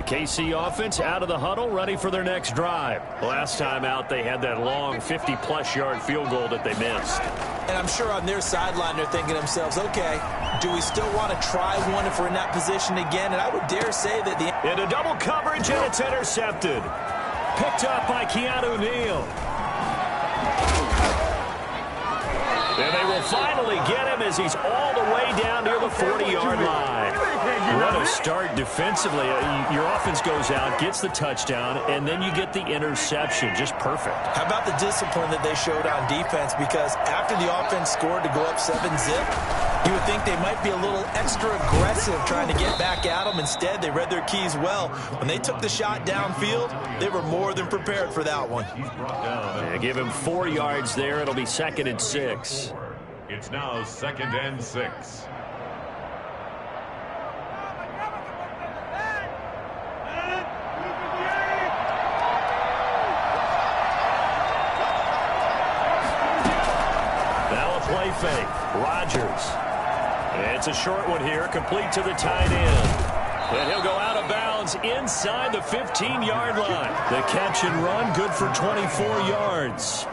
KC offense out of the huddle, ready for their next drive. Last time out, they had that long 50-plus yard field goal that they missed. And I'm sure on their sideline, they're thinking to themselves, okay, do we still want to try one if we're in that position again? And I would dare say that the... Into double coverage, and it's intercepted. Picked up by Keanu Neal. And they will finally get him as he's all the way down near the 40-yard line. What a start defensively. Your offense goes out, gets the touchdown, and then you get the interception. Just perfect. How about the discipline that they showed on defense? Because after the offense scored to go up 7-zip, you would think they might be a little extra aggressive trying to get back at them. Instead, they read their keys well. When they took the shot downfield, they were more than prepared for that one. Yeah, give him 4 yards there. It'll be 2nd and 6. It's now 2nd and 6. Now a play fake. Rodgers. It's a short one here, complete to the tight end. And he'll go out of bounds inside the 15-yard line. The catch and run, good for 24 yards.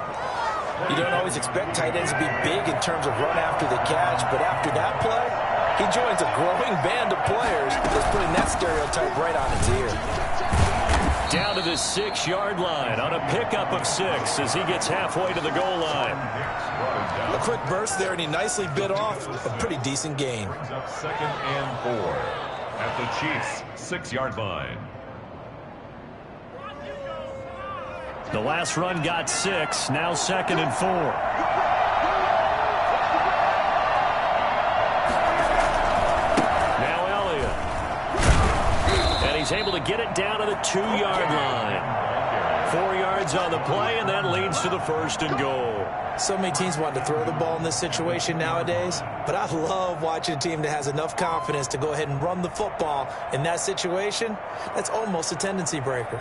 You don't always expect tight ends to be big in terms of run after the catch, but after that play, he joins a growing band of players that's putting that stereotype right on its ear. Down to the 6-yard line on a pickup of 6 as he gets halfway to the goal line. A quick burst there, and he nicely bit off a pretty decent gain. Brings up 2nd and 4 at the Chiefs' 6-yard line. The last run got 6, now 2nd and 4. Now Elliott. And he's able to get it down to the 2-yard line. 4 yards on the play, and that leads to the 1st and goal. So many teams want to throw the ball in this situation nowadays, but I love watching a team that has enough confidence to go ahead and run the football in that situation. That's almost a tendency breaker.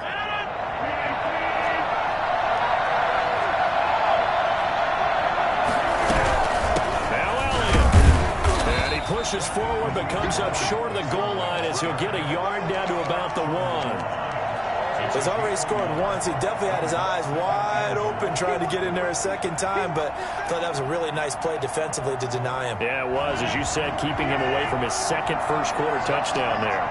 Pushes forward but comes up short of the goal line as he'll get a yard down to about the 1. He's already scored once. He definitely had his eyes wide open trying to get in there a second time, but I thought that was a really nice play defensively to deny him. Yeah, it was, as you said, keeping him away from his second first-quarter touchdown there.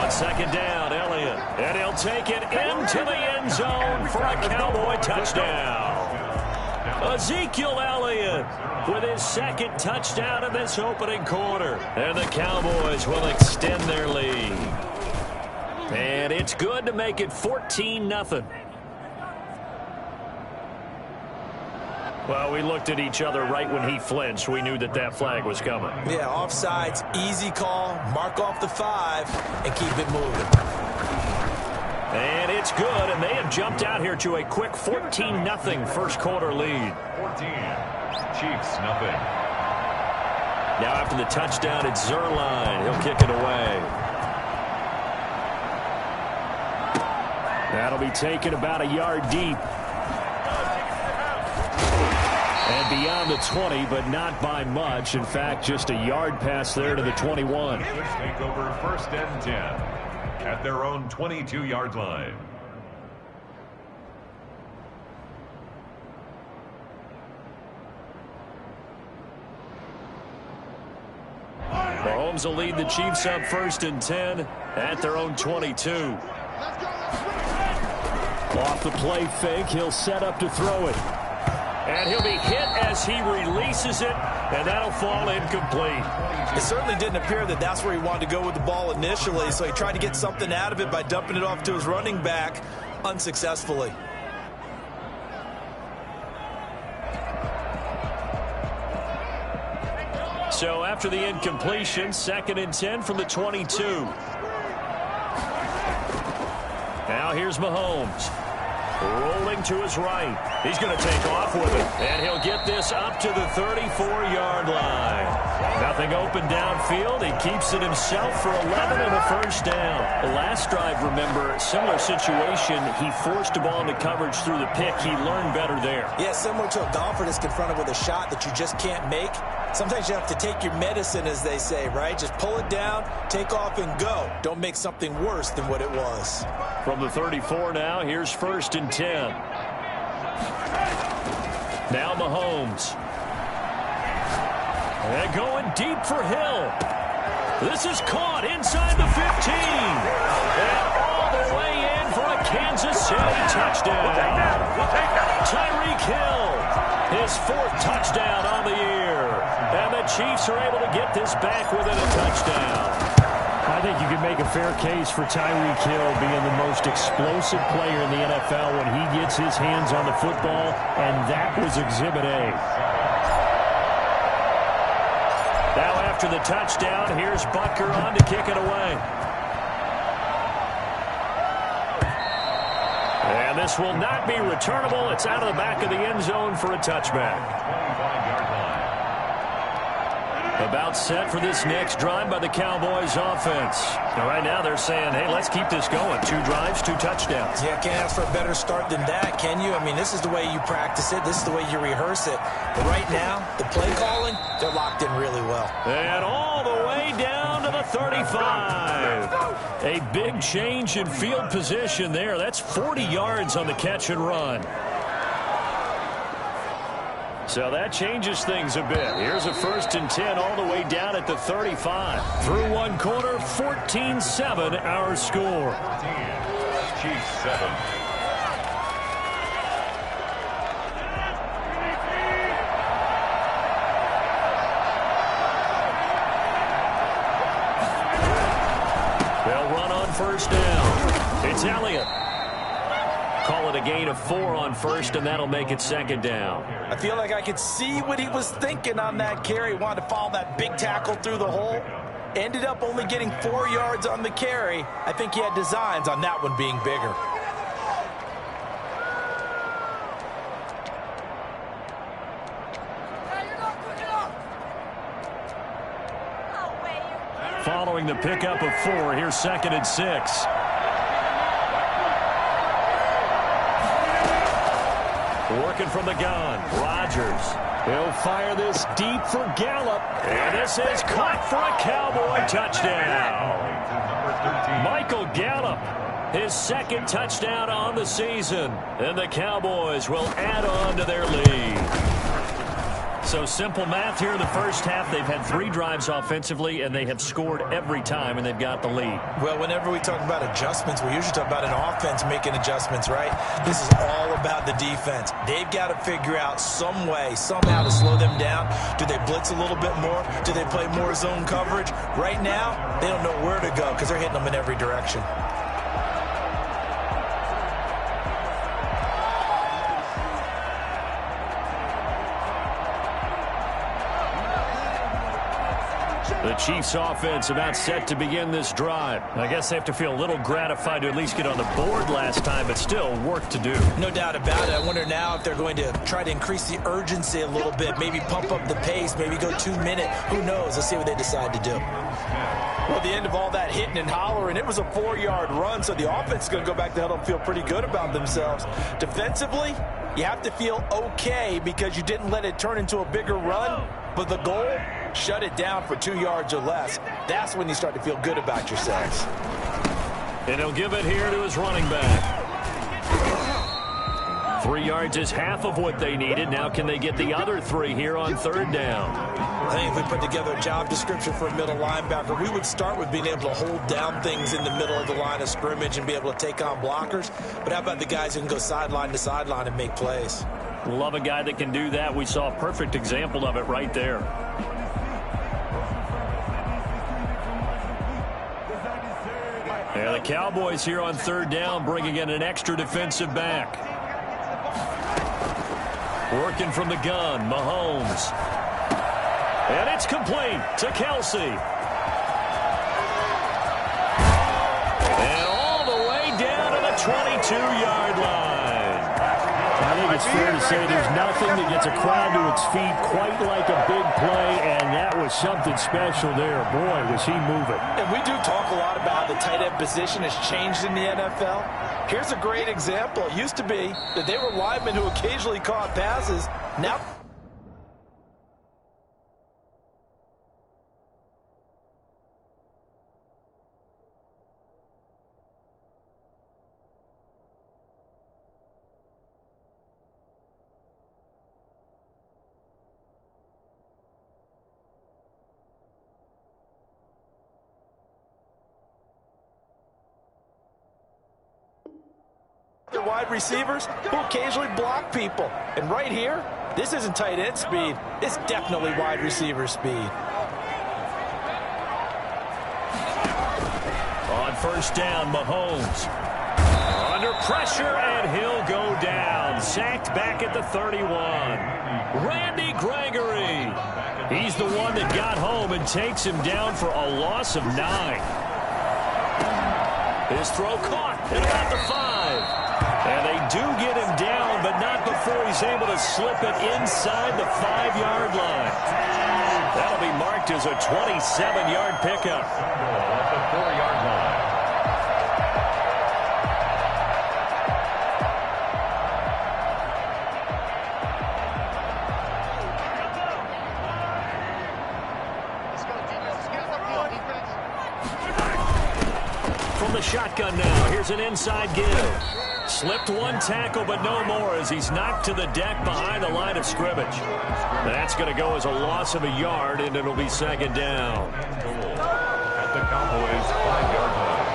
On second down, Elliott, and he'll take it into the end zone for a Cowboy touchdown. Ezekiel Elliott with his second touchdown in this opening quarter. And the Cowboys will extend their lead. And it's good to make it 14-0. Well, we looked at each other right when he flinched. We knew that that flag was coming. Yeah, offsides, easy call, mark off the 5, and keep it moving. And it's good, and they have jumped out here to a quick 14-0 first-quarter lead. 14, Chiefs nothing. Now after the touchdown, it's Zerline. He'll kick it away. That'll be taken about a yard deep. And beyond the 20, but not by much. In fact, just a yard pass there to the 21. Take over first and 10 at their own 22-yard line. Mahomes will lead the Chiefs up first and 10 at their own 22. Off the play fake, he'll set up to throw it. And he'll be hit as he releases it, and that'll fall incomplete. It certainly didn't appear that that's where he wanted to go with the ball initially, so he tried to get something out of it by dumping it off to his running back unsuccessfully. So after the incompletion, second and 10 from the 22. Now here's Mahomes. Rolling to his right. He's going to take off with it. And he'll get this up to the 34-yard line. Nothing open downfield. He keeps it himself for 11 and a first down. The last drive, remember, similar situation. He forced a ball into coverage through the pick. He learned better there. Yeah, similar to a golfer that's confronted with a shot that you just can't make. Sometimes you have to take your medicine, as they say, right? Just pull it down, take off, and go. Don't make something worse than what it was. From the 34 now, here's first and 10. Now Mahomes. And going deep for Hill. This is caught inside the 15. And all the way in for a Kansas City touchdown. Tyreek Hill, his fourth touchdown on the year. And the Chiefs are able to get this back within a touchdown. I think you can make a fair case for Tyreek Hill being the most explosive player in the NFL when he gets his hands on the football, and that was Exhibit A. Now after the touchdown, here's Butker on to kick it away. And this will not be returnable. It's out of the back of the end zone for a touchback. 25-yard line. About set for this next drive by the Cowboys offense. Now right now they're saying, hey, let's keep this going. 2 drives, 2 touchdowns. Yeah, can't ask for a better start than that, can you? I mean, this is the way you practice it. This is the way you rehearse it. But right now, the play calling, they're locked in really well. And all the way down to the 35. A big change in field position there. That's 40 yards on the catch and run. So that changes things a bit. Here's a first and 10 all the way down at the 35. Through one quarter, 14-7 our score. 14, Chiefs 7. They'll run on first down. It's Elliott. Call it a gain of 4 on first, and that'll make it second down. I feel like I could see what he was thinking on that carry. Wanted to follow that big tackle through the hole. Ended up only getting 4 yards on the carry. I think he had designs on that one being bigger. Following the pickup of 4, here's second and 6. Working from the gun, Rodgers. He'll fire this deep for Gallup. And this is caught for a Cowboy touchdown. Michael Gallup, his second touchdown on the season. And the Cowboys will add on to their lead. So simple math here in the first half. They've had 3 drives offensively, and they have scored every time, and they've got the lead. Well, whenever we talk about adjustments, we usually talk about an offense making adjustments, right? This is all about the defense. They've got to figure out some way, somehow to slow them down. Do they blitz a little bit more? Do they play more zone coverage? Right now, they don't know where to go because they're hitting them in every direction. The Chiefs offense about set to begin this drive. I guess they have to feel a little gratified to at least get on the board last time, but still work to do. No doubt about it. I wonder now if they're going to try to increase the urgency a little bit, maybe pump up the pace, maybe go 2 minute. Who knows? Let's see what they decide to do. Well, at the end of all that hitting and hollering, it was a 4-yard run, so the offense is going to go back to huddle and feel pretty good about themselves. Defensively, you have to feel okay because you didn't let it turn into a bigger run, but the goal, shut it down for 2 yards or less. That's when you start to feel good about yourselves. And he'll give it here to his running back. 3 yards is half of what they needed. Now can they get the other 3 here on 3rd down? I think if we put together a job description for a middle linebacker, we would start with being able to hold down things in the middle of the line of scrimmage and be able to take on blockers. But how about the guys who can go sideline to sideline and make plays? Love a guy that can do that. We saw a perfect example of it right there. Yeah, the Cowboys here on 3rd down bringing in an extra defensive back. Working from the gun, Mahomes. And it's complete to Kelsey. And all the way down to the 22-yard line. I think it's fair to say there's nothing that gets a crowd to its feet quite like a big play, and that was something special there. Boy, was he moving. And we do talk a lot about how the tight end position has changed in the NFL. Here's a great example. It used to be that they were linemen who occasionally caught passes. Now wide receivers who occasionally block people. And right here, this isn't tight end speed. It's definitely wide receiver speed. On 1st down, Mahomes. Under pressure, and he'll go down. Sacked back at the 31. Randy Gregory. He's the one that got home and takes him down for a loss of 9. His throw caught at about the 5. And they do get him down, but not before he's able to slip it inside the 5-yard line. That'll be marked as a 27-yard pickup. At the 4-yard line. From the shotgun now, here's an inside give. Slipped one tackle, but no more as he's knocked to the deck behind the line of scrimmage. That's going to go as a loss of a yard, and it'll be 2nd down. At the Cowboys' 5-yard line.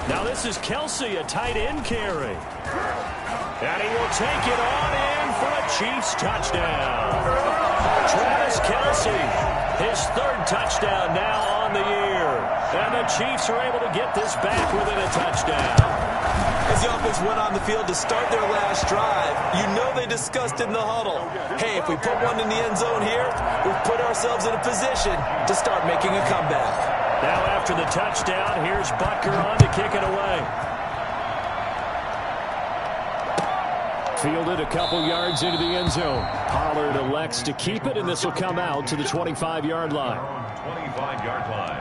Now this is Kelsey, a tight end carry. And he will take it on in for a Chiefs touchdown. Travis Kelsey, his 3rd touchdown now on the year. And the Chiefs are able to get this back within a touchdown. As the offense went on the field to start their last drive, you know they discussed in the huddle, hey, if we put one in the end zone here, we've put ourselves in a position to start making a comeback. Now after the touchdown, here's Butker on to kick it away. Fielded a couple yards into the end zone. Pollard elects to keep it, and this will come out to the 25-yard line. 25-yard line.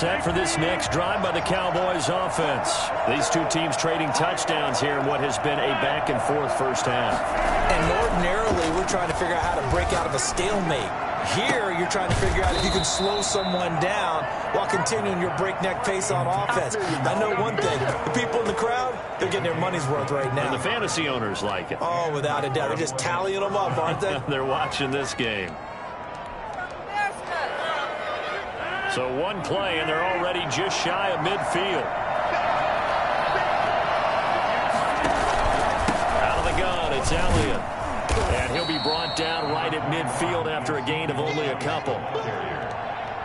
set for this next drive by the Cowboys offense. These two teams trading touchdowns here in what has been a back-and-forth first half. And ordinarily, we're trying to figure out how to break out of a stalemate. Here, you're trying to figure out if you can slow someone down while continuing your breakneck pace on offense. I know one thing. The people in the crowd, they're getting their money's worth right now. And the fantasy owners like it. Oh, without a doubt. They're just tallying them up, aren't they? They're watching this game. So one play, and they're already just shy of midfield. Out of the gun, it's Elliott. And he'll be brought down right at midfield after a gain of only a couple.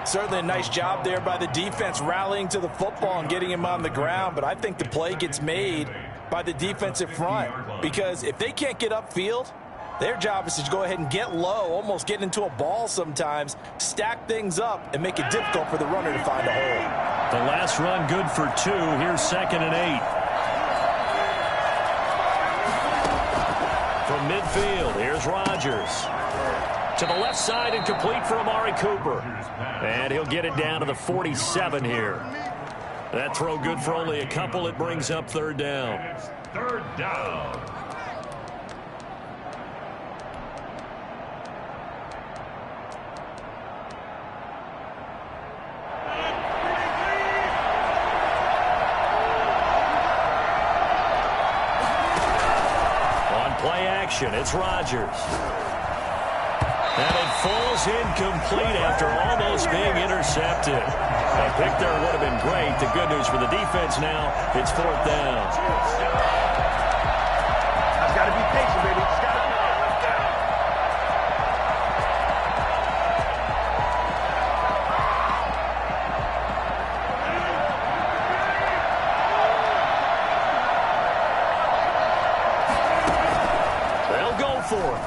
Certainly a nice job there by the defense rallying to the football and getting him on the ground. But I think the play gets made by the defensive front. Because if they can't get upfield, their job is to go ahead and get low, almost get into a ball sometimes, stack things up, and make it difficult for the runner to find a hole. The last run good for 2. Here's 2nd and 8. From midfield, here's Rodgers. To the left side and complete for Amari Cooper. And he'll get it down to the 47 here. That throw good for only a couple. It brings up 3rd down. It's 3rd down. It's Rodgers. And it falls incomplete after almost being intercepted. A pick there would have been great. The good news for the defense now, it's 4th down. I've got to be patient, baby. Just got to be patient.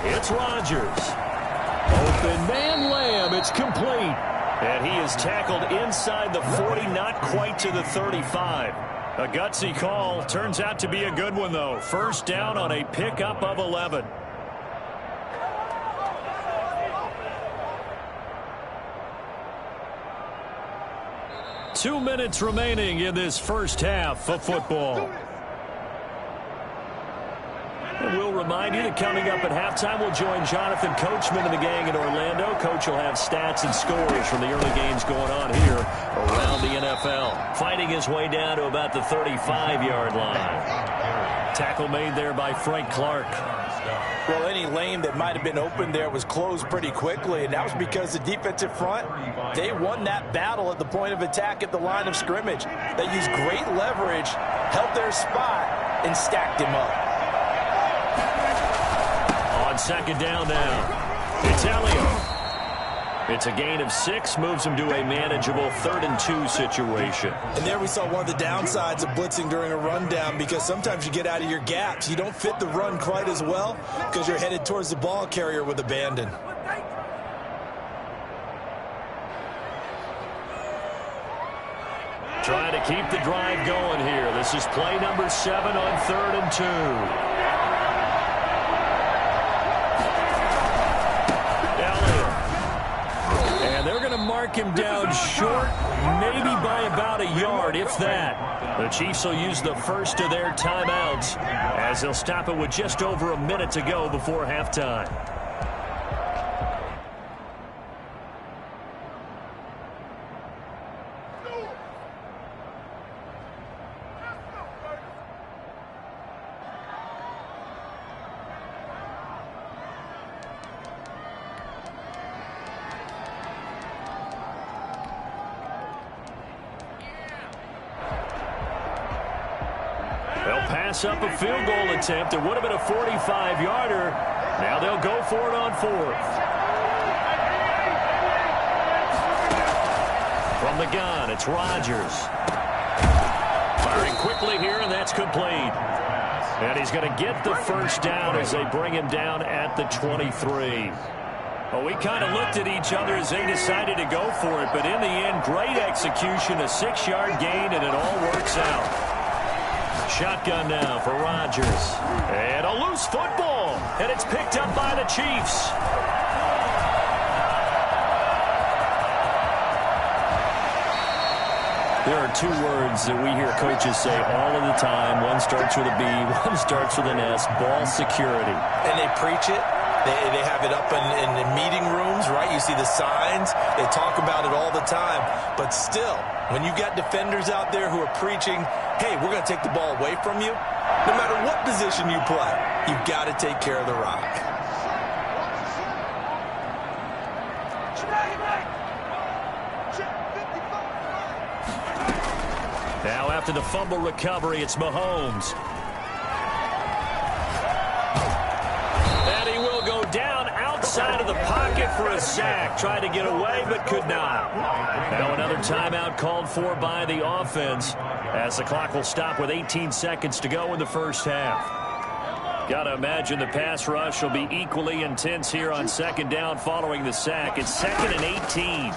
It's Rodgers. Open man Lamb. It's complete. And he is tackled inside the 40, not quite to the 35. A gutsy call. Turns out to be a good one, though. 1st down on a pickup of 11. Two minutes remaining in this first half of football. And we'll remind you that coming up at halftime, we'll join Jonathan Coachman and the gang in Orlando. Coach will have stats and scores from the early games going on here around the NFL. Fighting his way down to about the 35-yard line. Tackle made there by Frank Clark. Well, any lane that might have been open there was closed pretty quickly, and that was because the defensive front, they won that battle at the point of attack at the line of scrimmage. They used great leverage, held their spot, and stacked him up. On 2nd down now, it's Elliott. It's a gain of 6, moves him to a manageable 3rd and 2 situation. And there we saw one of the downsides of blitzing during a rundown, because sometimes you get out of your gaps. You don't fit the run quite as well because you're headed towards the ball carrier with abandon. Trying to keep the drive going here. This is play number 7 on 3rd and 2. Mark him down short, maybe by about a yard, if that. The Chiefs will use the first of their timeouts as they'll stop it with just over a minute to go before halftime. Up a field goal attempt. It would have been a 45-yarder. Now they'll go for it on 4th. From the gun, it's Rodgers. Firing quickly here, and that's complete. And he's going to get the first down as they bring him down at the 23. Well, we kind of looked at each other as they decided to go for it, but in the end, great execution, a 6-yard gain, and it all works out. Shotgun now for Rodgers. And a loose football. And it's picked up by the Chiefs. There are two words that we hear coaches say all of the time. One starts with a B, one starts with an S, ball security. And they preach it. They have it up in meeting rooms, right? You see the signs. They talk about it all the time. But still, when you got defenders out there who are preaching, hey, we're going to take the ball away from you, no matter what position you play, you've got to take care of the rock. Now after the fumble recovery, it's Mahomes. And he will go down outside of the pocket for a sack. Tried to get away, but could not. Now another timeout called for by the offense, as the clock will stop with 18 seconds to go in the first half. Got to imagine the pass rush will be equally intense here on second down following the sack. It's 2nd and 18.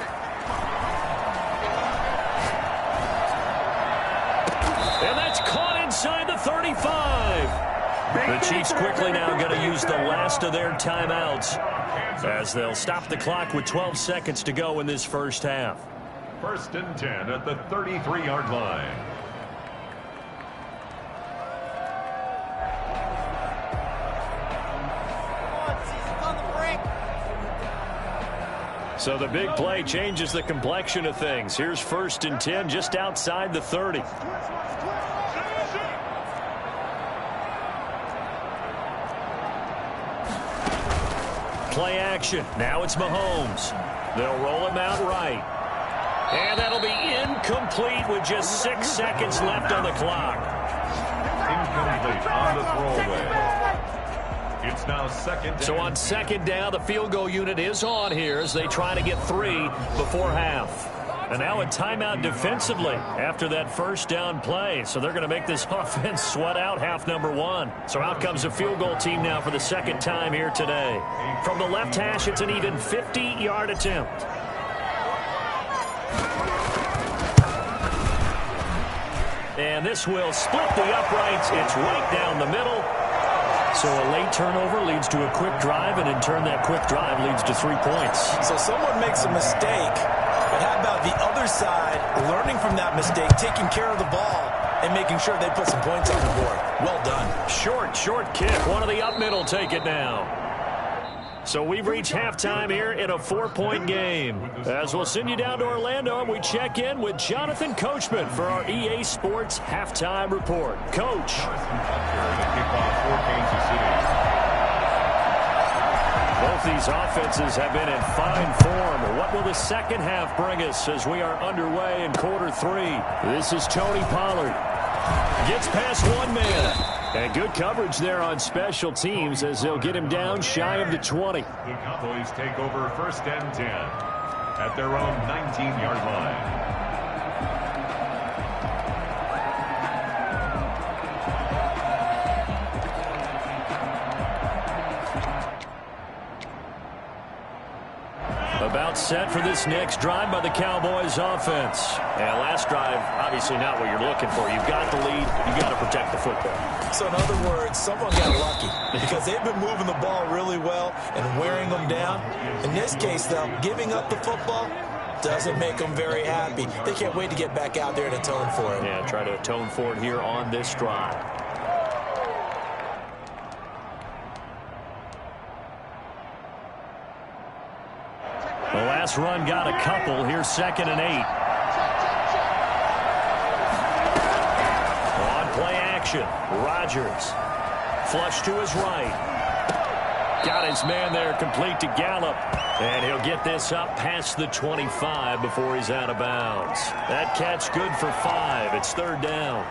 And that's caught inside the 35. The Chiefs quickly now going to use the last of their timeouts, as they'll stop the clock with 12 seconds to go in this first half. 1st and 10 at the 33-yard line. So the big play changes the complexion of things. Here's 1st and 10 just outside the 30. Play action. Now it's Mahomes. They'll roll him out right. And that'll be incomplete with just 6 seconds left on the clock. Incomplete on the throwaway. It's now 2nd down. So on 2nd down, the field goal unit is on here as they try to get 3 before half. And now a timeout defensively after that 1st down play. So they're going to make this offense sweat out half number 1. So out comes the field goal team now for the 2nd time here today. From the left hash, it's an even 50-yard attempt. And this will split the uprights. It's right down the middle. So a late turnover leads to a quick drive, and in turn that quick drive leads to 3 points. So someone makes a mistake, but how about the other side learning from that mistake, taking care of the ball, and making sure they put some points on the board? Well done. Short kick. One of the up middle take it now. So we've reached halftime here in a 4-point game. As we'll send you down to Orlando, and we check in with Jonathan Coachman for our EA Sports Halftime Report. Coach. Both these offenses have been in fine form. What will the second half bring us as we are underway in quarter 3? This is Tony Pollard. Gets past one man. And good coverage there on special teams as they'll get him down shy of the 20. The Cowboys take over 1st and 10 at their own 19-yard line. About set for this next drive by the Cowboys offense. And last drive, obviously not what you're looking for. You've got the lead. You've got to protect the football. So in other words, someone got lucky because they've been moving the ball really well and wearing them down. In this case, though, giving up the football doesn't make them very happy. They can't wait to get back out there and atone for it. Yeah, try to atone for it here on this drive. The last run got a couple. Here's 2nd and 8. On play action, Rodgers. Flush to his right. Got his man there complete to Gallup. And he'll get this up past the 25 before he's out of bounds. That catch good for 5. It's 3rd down.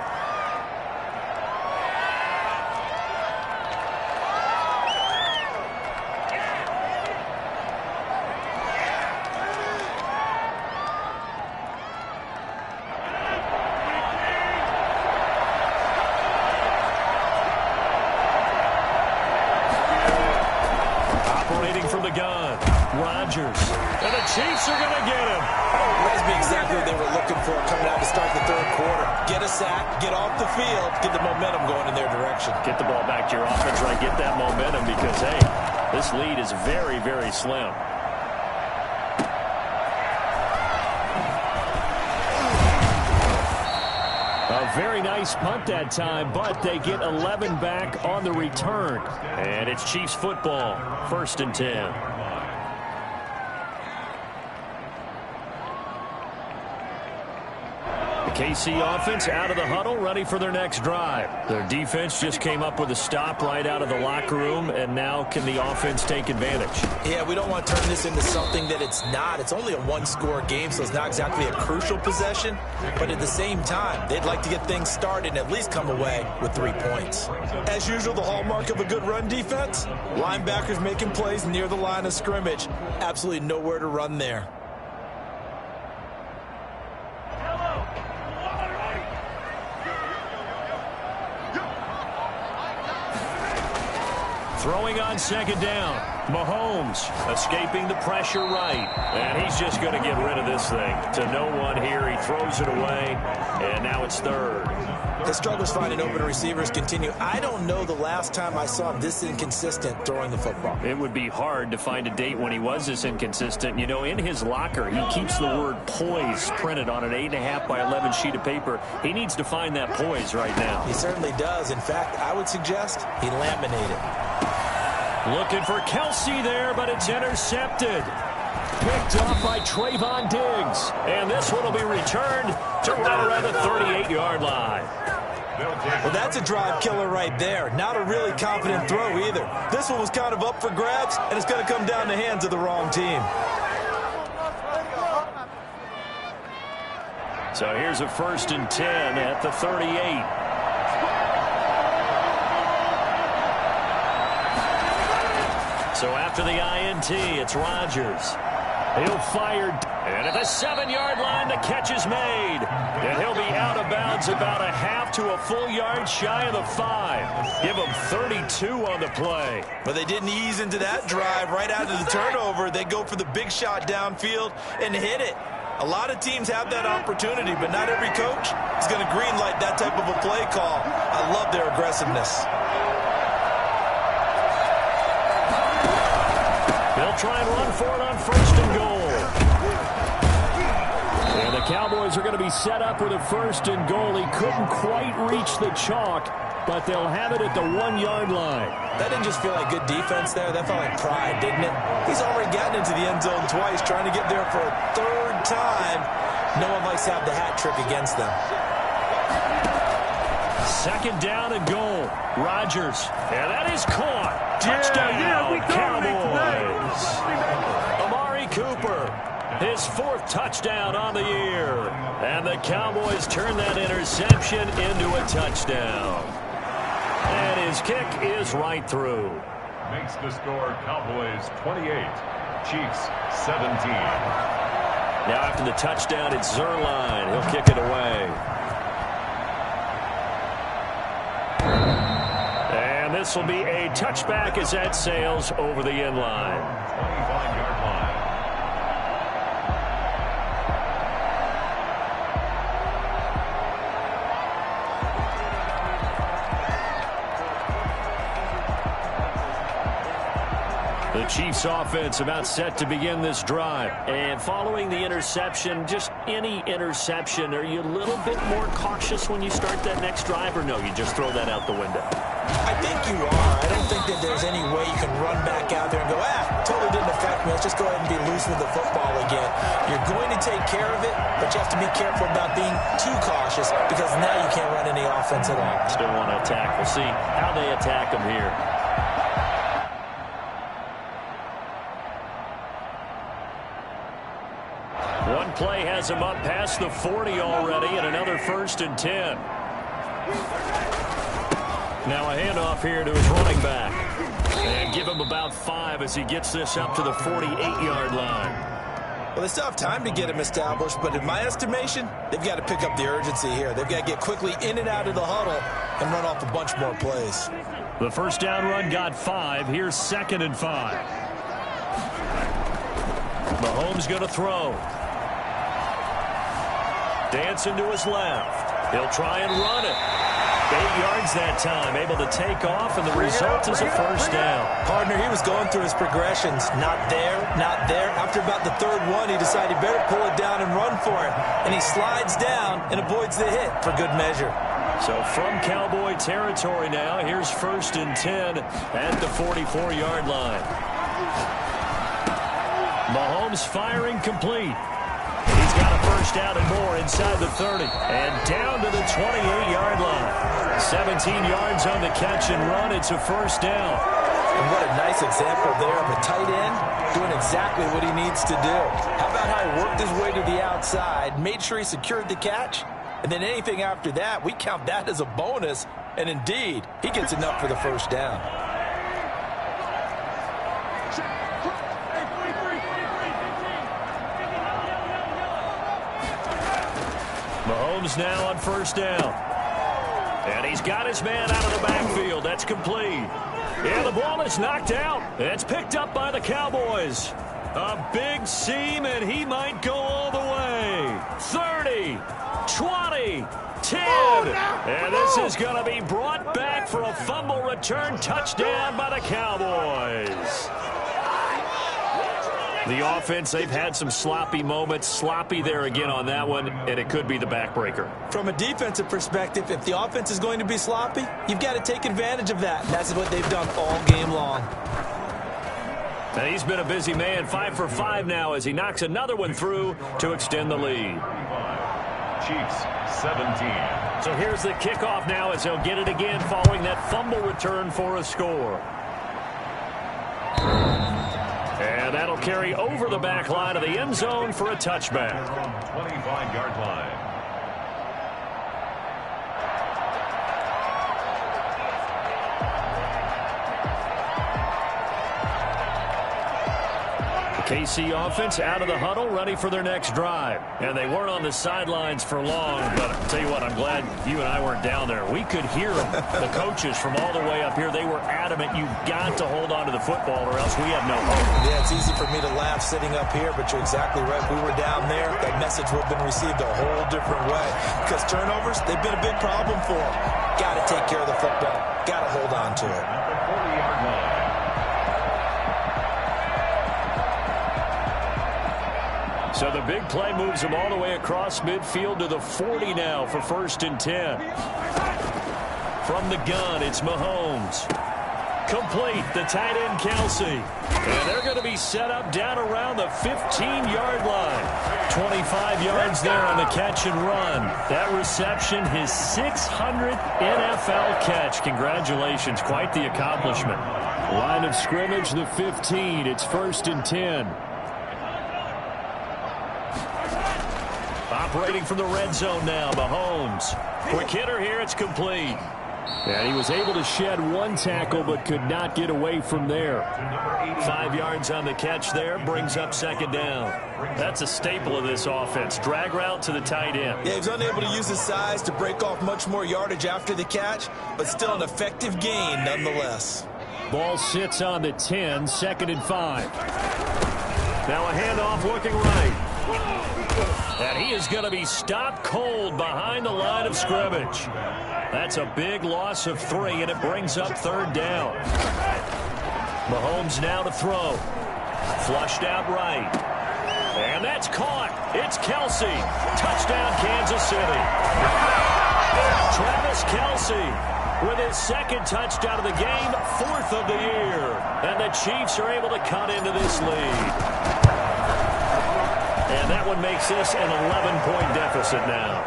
And the Chiefs are going to get him. Must be exactly what they were looking for coming out to start the 3rd quarter. Get a sack, get off the field, get the momentum going in their direction. Get the ball back to your offense, right? Get that momentum because, hey, this lead is very, very slim. very nice punt that time, but they get 11 back on the return. And it's Chiefs football, 1st and 10. KC offense out of the huddle, ready for their next drive. Their defense just came up with a stop right out of the locker room, and now can the offense take advantage? Yeah, we don't want to turn this into something that it's not. It's only a one-score game, so it's not exactly a crucial possession. But at the same time, they'd like to get things started and at least come away with 3 points. As usual, the hallmark of a good run defense, linebackers making plays near the line of scrimmage. Absolutely nowhere to run there. Throwing on 2nd down. Mahomes escaping the pressure right. And he's just going to get rid of this thing. To no one here. He throws it away. And now it's 3rd. The struggles finding open receivers continue. I don't know the last time I saw him this inconsistent throwing the football. It would be hard to find a date when he was this inconsistent. You know, in his locker, he keeps the word poise printed on an 8.5 by 11 sheet of paper. He needs to find that poise right now. He certainly does. In fact, I would suggest he laminated. Looking for Kelsey there, but it's intercepted. Picked off by Trayvon Diggs. And this one will be returned to right around the 38-yard line. Well, that's a drive killer right there. Not a really confident throw either. This one was kind of up for grabs, and it's going to come down the hands of the wrong team. So here's a 1st and 10 at the 38. So after the INT, it's Rodgers. He'll fire, and at the 7-yard line, the catch is made. And he'll be out of bounds about a half to a full yard shy of the 5. Give him 32 on the play. But they didn't ease into that drive right out of the turnover. They go for the big shot downfield and hit it. A lot of teams have that opportunity, but not every coach is going to greenlight that type of a play call. I love their aggressiveness. They'll try and run for it on 1st and goal. And the Cowboys are going to be set up with a 1st and goal. He couldn't quite reach the chalk, but they'll have it at the 1-yard line. That didn't just feel like good defense there. That felt like pride, didn't it? He's already gotten into the end zone twice, trying to get there for a 3rd time. No one likes to have the hat trick against them. 2nd down and goal. Rodgers. And that is caught. Touchdown, Cowboys. Amari Cooper, his 4th touchdown on the year. And the Cowboys turn that interception into a touchdown. And his kick is right through. Makes the score Cowboys 28, Chiefs 17. Now after the touchdown, it's Zerline. He'll kick it away. And this will be a touchback as that sails over the end line. 25-yard line. The Chiefs offense about set to begin this drive. And following the interception, just any interception, are you a little bit more cautious when you start that next drive, or no, you just throw that out the window? I think you are. I don't think that there's any way you can run back out there and go, totally didn't affect me. Let's just go ahead and be loose with the football again. You're going to take care of it, but you have to be careful about being too cautious because now you can't run any offense at all. Still want to attack. We'll see how they attack them here. One play has him up past the 40 already, and another 1st and 10. Now a handoff here to his running back. And give him about 5 as he gets this up to the 48-yard line. Well, they still have time to get him established, but in my estimation, they've got to pick up the urgency here. They've got to get quickly in and out of the huddle and run off a bunch more plays. The 1st down run got 5. Here's 2nd and 5. Mahomes going to throw. Dancing to his left. He'll try and run it. 8 yards that time, able to take off, and the result is a first down. Partner, he was going through his progressions. Not there, not there. After about the third one, he decided he better pull it down and run for it. And he slides down and avoids the hit for good measure. So from Cowboy territory now, here's 1st and 10 at the 44-yard line. Mahomes firing complete. He's got a first down and more inside the 30. And down to the 28-yard line. 17 yards on the catch and run. It's a first down. And what a nice example there of a tight end doing exactly what he needs to do. How about how he worked his way to the outside, made sure he secured the catch, and then anything after that, we count that as a bonus. And indeed, he gets enough for the first down. Mahomes now on first down. And he's got his man out of the backfield. That's complete. Yeah, the ball is knocked out. It's picked up by the Cowboys. A big seam, and he might go all the way. 30, 20, 10. And this is going to be brought back for a fumble return touchdown by the Cowboys. The offense, they've had some sloppy moments. Sloppy there again on that one, and it could be the backbreaker. From a defensive perspective, if the offense is going to be sloppy, you've got to take advantage of that. And that's what they've done all game long. And he's been a busy man, 5 for 5 now as he knocks another one through to extend the lead. Chiefs 17. So here's the kickoff now as they'll get it again following that fumble return for a score. And that'll carry over the back line of the end zone for a touchback. 25-yard line. KC offense out of the huddle, ready for their next drive. And they weren't on the sidelines for long, but I'll tell you what, I'm glad you and I weren't down there. We could hear them, the coaches from all the way up here. They were adamant, you've got to hold on to the football or else we have no hope. Yeah, it's easy for me to laugh sitting up here, but you're exactly right. If we were down there, that message would have been received a whole different way. Because turnovers, they've been a big problem for them. Got to take care of the football. Got to hold on to it. 40-yard line. So the big play moves them all the way across midfield to the 40 now for 1st and 10. From the gun, it's Mahomes. Complete, the tight end Kelsey. And they're going to be set up down around the 15-yard line. 25 yards there on the catch and run. That reception, his 600th NFL catch. Congratulations, quite the accomplishment. Line of scrimmage, the 15. It's 1st and 10. Operating from the red zone now, Mahomes. Quick hitter here, it's complete. And he was able to shed one tackle but could not get away from there. 5 yards on the catch there, brings up 2nd down. That's a staple of this offense. Drag route to the tight end. Yeah, he was unable to use his size to break off much more yardage after the catch, but still an effective gain nonetheless. Ball sits on the 10, 2nd and 5. Now a handoff looking right. And he is going to be stopped cold behind the line of scrimmage. That's a big loss of 3, and it brings up 3rd down. Mahomes now to throw. Flushed out right. And that's caught. It's Kelsey. Touchdown, Kansas City. Travis Kelsey with his 2nd touchdown of the game, 4th of the year. And the Chiefs are able to cut into this lead. And that one makes this an 11-point deficit now.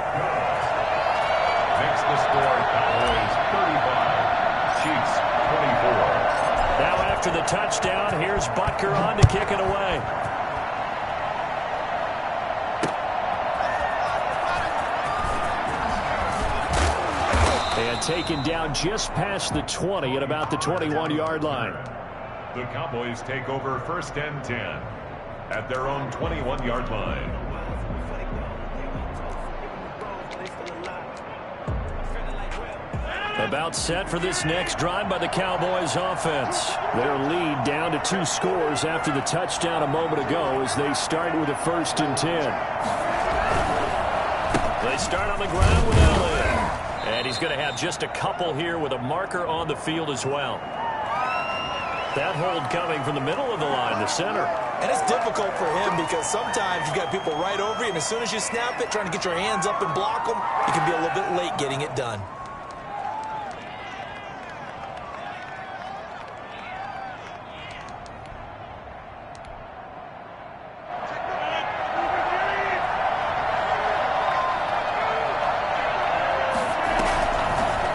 Makes the score Cowboys 35, Chiefs 24. Now after the touchdown, here's Butker on to kick it away. And taken down just past the 20 at about the 21-yard line. The Cowboys take over 1st and 10. At their own 21-yard line. About set for this next drive by the Cowboys offense. Their lead down to 2 scores after the touchdown a moment ago as they start with a 1st and 10. They start on the ground with Elliott. And he's going to have just a couple here with a marker on the field as well. That hold coming from the middle of the line, the center. And it's difficult for him because sometimes you've got people right over you, and as soon as you snap it, trying to get your hands up and block them, you can be a little bit late getting it done.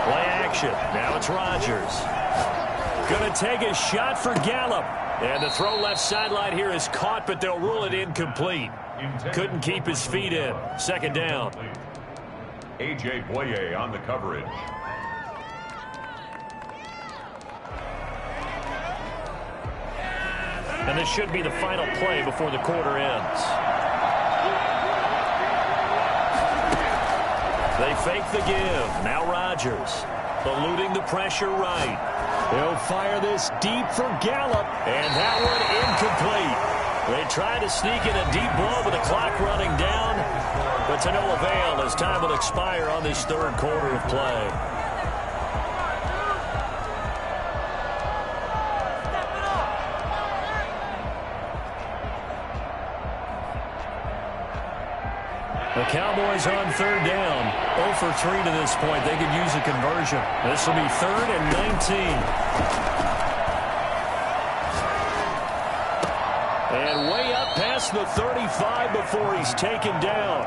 Play action. Now it's Rodgers. Going to take a shot for Gallup. And the throw left sideline here is caught, but they'll rule it incomplete. Couldn't keep his feet in. Second down. A.J. Boye on the coverage. And this should be the final play before the quarter ends. They fake the give. Now Rodgers eluding the pressure right. He'll fire this deep for Gallup, and that one incomplete. They try to sneak in a deep ball with the clock running down, but to no avail as time will expire on this third quarter of play. The Cowboys on third down. 0 for 3 to this point. They could use a conversion. This will be 3rd and 19. And way up past the 35 before he's taken down.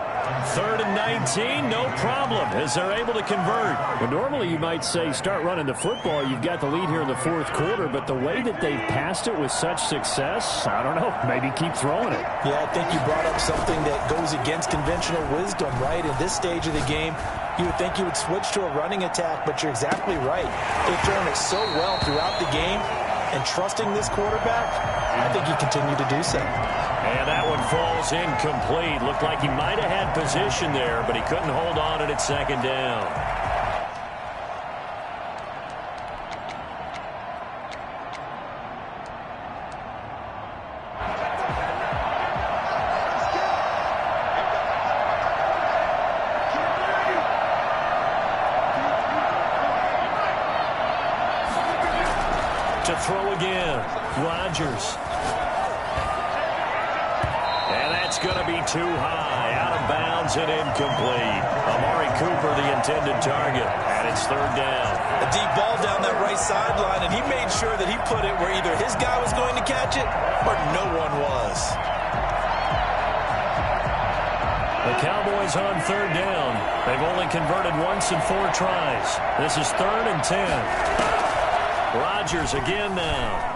3rd and 19, no problem, as they're able to convert. Well, normally you might say start running the football. You've got the lead here in the fourth quarter, but the way that they've passed it with such success, I don't know, maybe keep throwing it. Yeah, I think you brought up something that goes against conventional wisdom, right? In this stage of the game, you would think you would switch to a running attack, but you're exactly right. They've thrown it so well throughout the game, and trusting this quarterback, I think you continue to do so. And that one falls incomplete. Looked like he might have had position there, but he couldn't hold on to it at second down. To throw again, Rodgers. And that's going to be too high, out of bounds and incomplete. Amari Cooper, the intended target, and it's third down. A deep ball down that right sideline, and he made sure that he put it where either his guy was going to catch it or no one was. The Cowboys on third down. They've only converted once in 4 tries. This is 3rd and 10. Rodgers again now.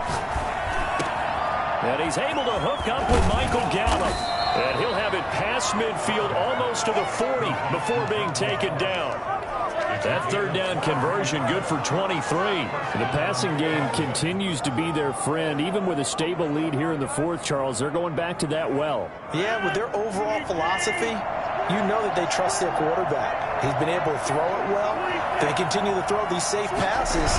And he's able to hook up with Michael Gallup. And he'll have it past midfield almost to the 40 before being taken down. That third down conversion good for 23. The passing game continues to be their friend. Even with a stable lead here in the fourth, Charles, they're going back to that well. Yeah, with their overall philosophy, you know that they trust their quarterback. He's been able to throw it well. They continue to throw these safe passes.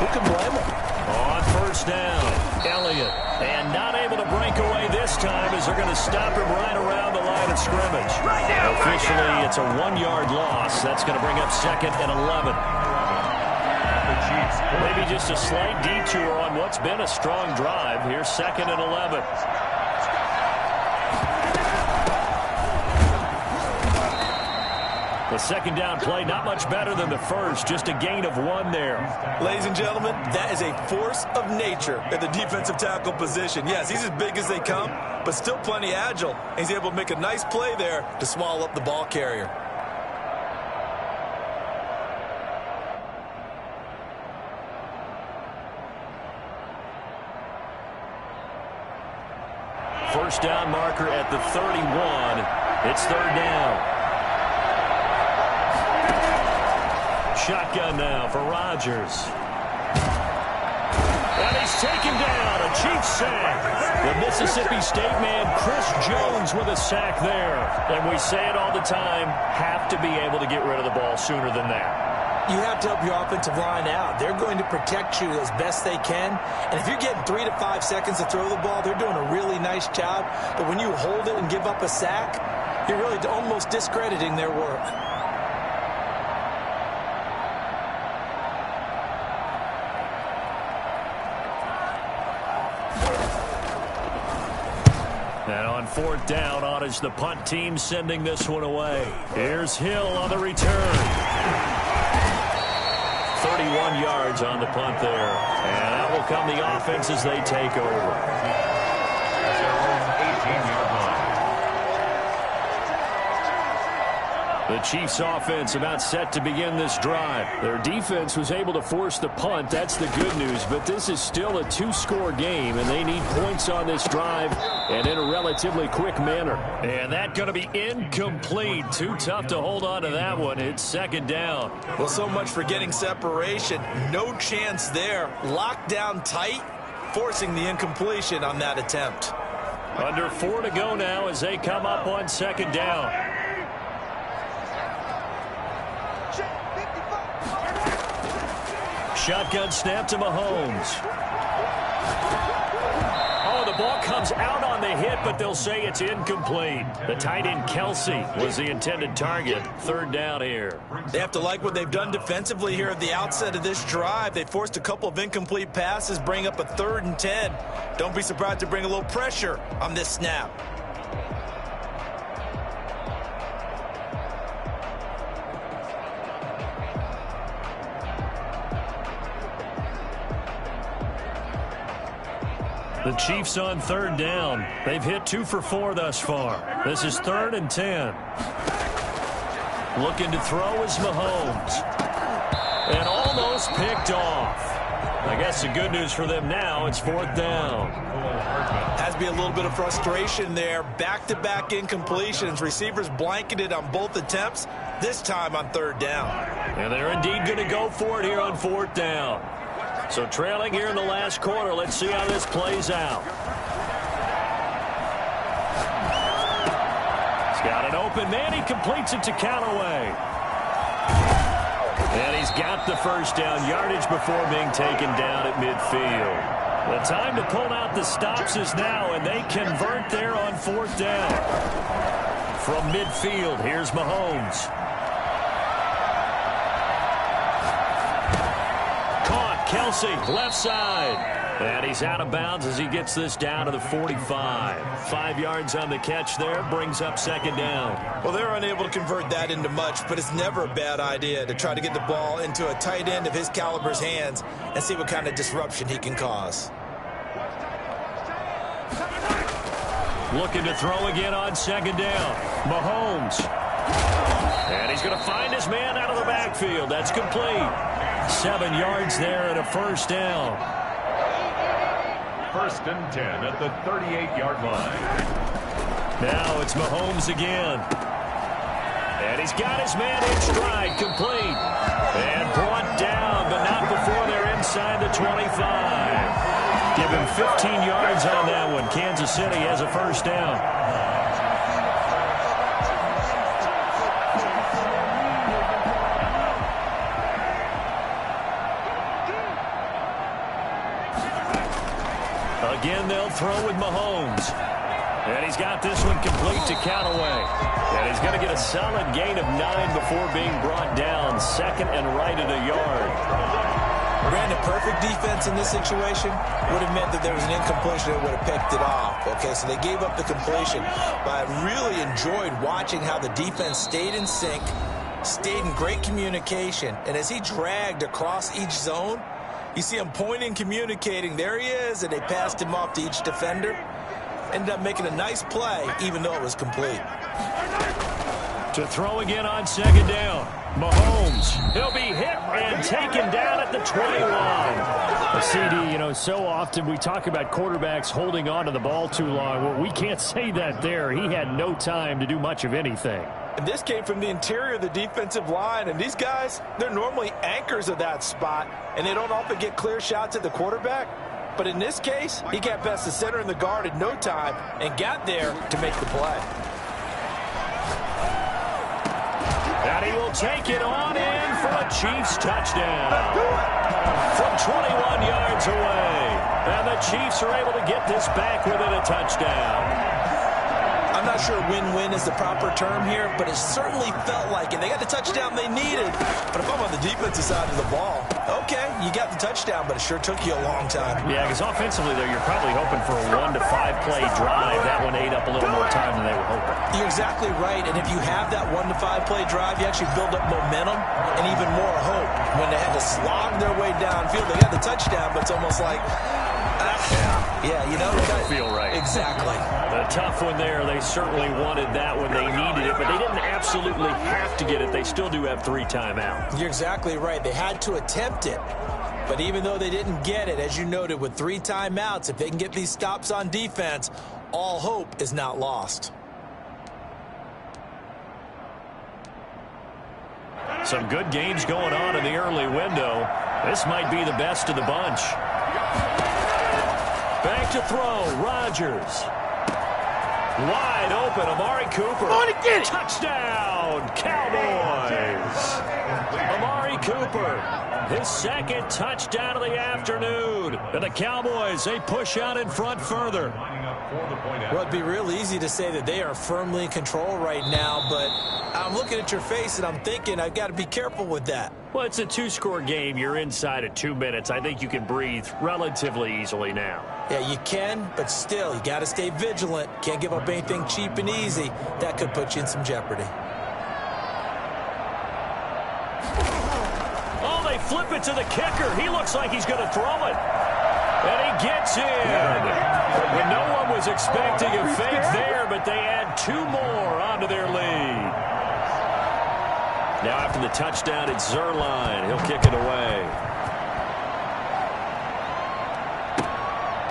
Who can blame them? On first down, Elliott. And not able to break away this time as they're going to stop him right around the line of scrimmage. Officially, it's a 1-yard loss. That's going to bring up 2nd and 11. Maybe just a slight detour on what's been a strong drive. Here's 2nd and 11. The second down play, not much better than the first, just a gain of 1 there. Ladies and gentlemen, that is a force of nature at the defensive tackle position. Yes, he's as big as they come, but still plenty agile. He's able to make a nice play there to swallow up the ball carrier. First down marker at the 31. It's third down. Shotgun now for Rodgers. And he's taken down. A Chiefs sack. The Mississippi State man, Chris Jones, with a sack there. And we say it all the time, have to be able to get rid of the ball sooner than that. You have to help your offensive line out. They're going to protect you as best they can. And if you're getting 3 to 5 seconds to throw the ball, they're doing a really nice job. But when you hold it and give up a sack, you're really almost discrediting their work. And on 4th down, on is the punt team sending this one away. Here's Hill on the return. 31 yards on the punt there. And out will come the offense as they take over. Their own 18-yard line. The Chiefs offense about set to begin this drive. Their defense was able to force the punt. That's the good news. But this is still a 2-score game, and they need points on this drive and in a relatively quick manner. And that going to be incomplete. Too tough to hold on to that one. It's 2nd down. Well, so much for getting separation. No chance there. Locked down tight, forcing the incompletion on that attempt. Under 4 to go now as they come up on 2nd down. Shotgun snap to Mahomes. Oh, the ball comes out on the hit, but they'll say it's incomplete. The tight end Kelsey was the intended target. 3rd down here. They have to like what they've done defensively here at the outset of this drive. They forced a couple of incomplete passes, bring up a 3rd and 10. Don't be surprised to bring a little pressure on this snap. The Chiefs on 3rd down. They've hit 2 for 4 thus far. This is 3rd and 10. Looking to throw is Mahomes. And almost picked off. I guess the good news for them now, it's 4th down. Has to be a little bit of frustration there. Back-to-back incompletions. Receivers blanketed on both attempts, this time on 3rd down. And they're indeed going to go for it here on 4th down. So trailing here in the last quarter. Let's see how this plays out. He's got an open man. He completes it to Callaway. And he's got the 1st down yardage before being taken down at midfield. The time to pull out the stops is now, and they convert there on 4th down. From midfield, here's Mahomes. Kelsey, left side. And he's out of bounds as he gets this down to the 45. 5 yards on the catch there, brings up 2nd down. Well, they're unable to convert that into much, but it's never a bad idea to try to get the ball into a tight end of his caliber's hands and see what kind of disruption he can cause. Looking to throw again on 2nd down. Mahomes. And he's going to find his man out of the backfield. That's complete. 7 yards there and a 1st down. 1st and 10 at the 38-yard line. Now it's Mahomes again. And he's got his man in stride, complete. And brought down, but not before they're inside the 25. Give him 15 yards on that one. Kansas City has a 1st down. Again, they'll throw with Mahomes. And he's got this one complete to Callaway. And he's going to get a solid gain of 9 before being brought down. 2nd and right at a yard. Brandon, perfect defense in this situation would have meant that there was an incompletion that would have picked it off. Okay, so they gave up the completion. But I really enjoyed watching how the defense stayed in sync, stayed in great communication. And as he dragged across each zone, you see him pointing, communicating. There he is, and they passed him off to each defender. Ended up making a nice play, even though it was complete. To throw again on 2nd down. Mahomes. He'll be hit and taken down at the 21. CD, you know, so often we talk about quarterbacks holding on to the ball too long. Well, we can't say that there. He had no time to do much of anything. And this came from the interior of the defensive line. And these guys, they're normally anchors of that spot, and they don't often get clear shots at the quarterback. But in this case, he got past the center and the guard in no time and got there to make the play. And he will take it on in for a Chiefs touchdown. From 21 yards away. And the Chiefs are able to get this back within a touchdown. I'm not sure win-win is the proper term here, but it certainly felt like it. They got the touchdown they needed. But if I'm on the defensive side of the ball, Okay, you got the touchdown, but it sure took you a long time. Yeah, because offensively, though, you're probably hoping for a 1 to 5 play drive. That one ate up a little more time than they were hoping. You're exactly right, and if you have that 1 to 5 play drive, you actually build up momentum and even more hope. When they had to slog their way downfield, they got the touchdown, but it's almost like, yeah, you know, it doesn't feel right. Exactly. A tough one there. They certainly wanted that when they needed it, but they didn't absolutely have to get it. They still do have 3 timeouts. You're exactly right. They had to attempt it. But even though they didn't get it, as you noted, with 3 timeouts, if they can get these stops on defense, all hope is not lost. Some good games going on in the early window. This might be the best of the bunch. Back to throw, Rodgers. Wide open, Amari Cooper. Touchdown, Cowboys. Amari Cooper, his second touchdown of the afternoon. And the Cowboys, they push out in front further. Well, it'd be real easy to say that they are firmly in control right now, but I'm looking at your face and I'm thinking I've got to be careful with that. Well, it's a 2-score game. You're inside of 2 minutes. I think you can breathe relatively easily now. Yeah, you can, but still, you got to stay vigilant. Can't give up anything cheap and easy. That could put you in some jeopardy. Oh, they flip it to the kicker. He looks like he's going to throw it. And he gets in. When no one was expecting a fake there, but they add 2 more onto their lead. Now after the touchdown, it's Zerline. He'll kick it away.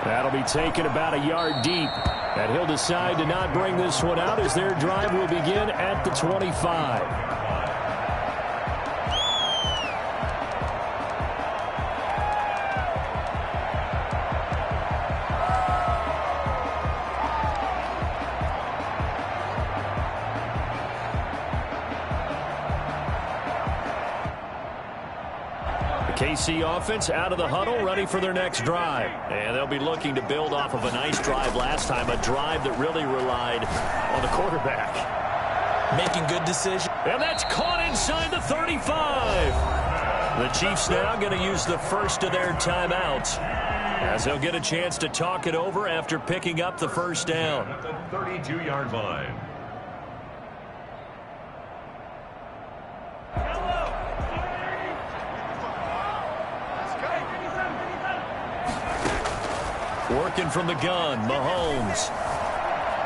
That'll be taken about a yard deep. And he'll decide to not bring this one out as their drive will begin at the 25. KC offense out of the huddle, ready for their next drive. And they'll be looking to build off of a nice drive last time, a drive that really relied on the quarterback. Making good decisions. And that's caught inside the 35. The Chiefs now going to use the first of their timeouts, as they'll get a chance to talk it over after picking up the first down. At the 32-yard line. Working from the gun, Mahomes.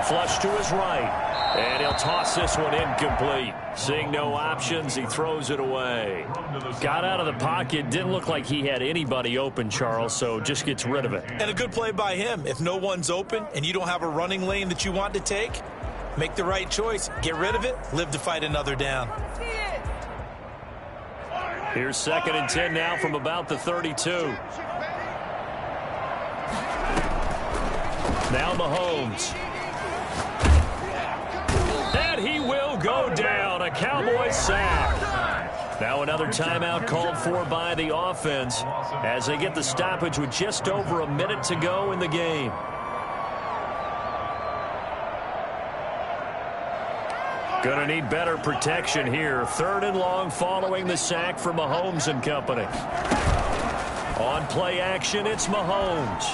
Flush to his right. And he'll toss this one incomplete. Seeing no options, he throws it away. Got out of the pocket. Didn't look like he had anybody open, Charles, so just gets rid of it. And a good play by him. If no one's open and you don't have a running lane that you want to take, make the right choice. Get rid of it. Live to fight another down. Here's 2nd and 10 now from about the 32. Now Mahomes. And he will go down. A Cowboys sack. Now another timeout called for by the offense as they get the stoppage with just over a minute to go in the game. Gonna need better protection here. 3rd and long following the sack for Mahomes and company. On play action, it's Mahomes.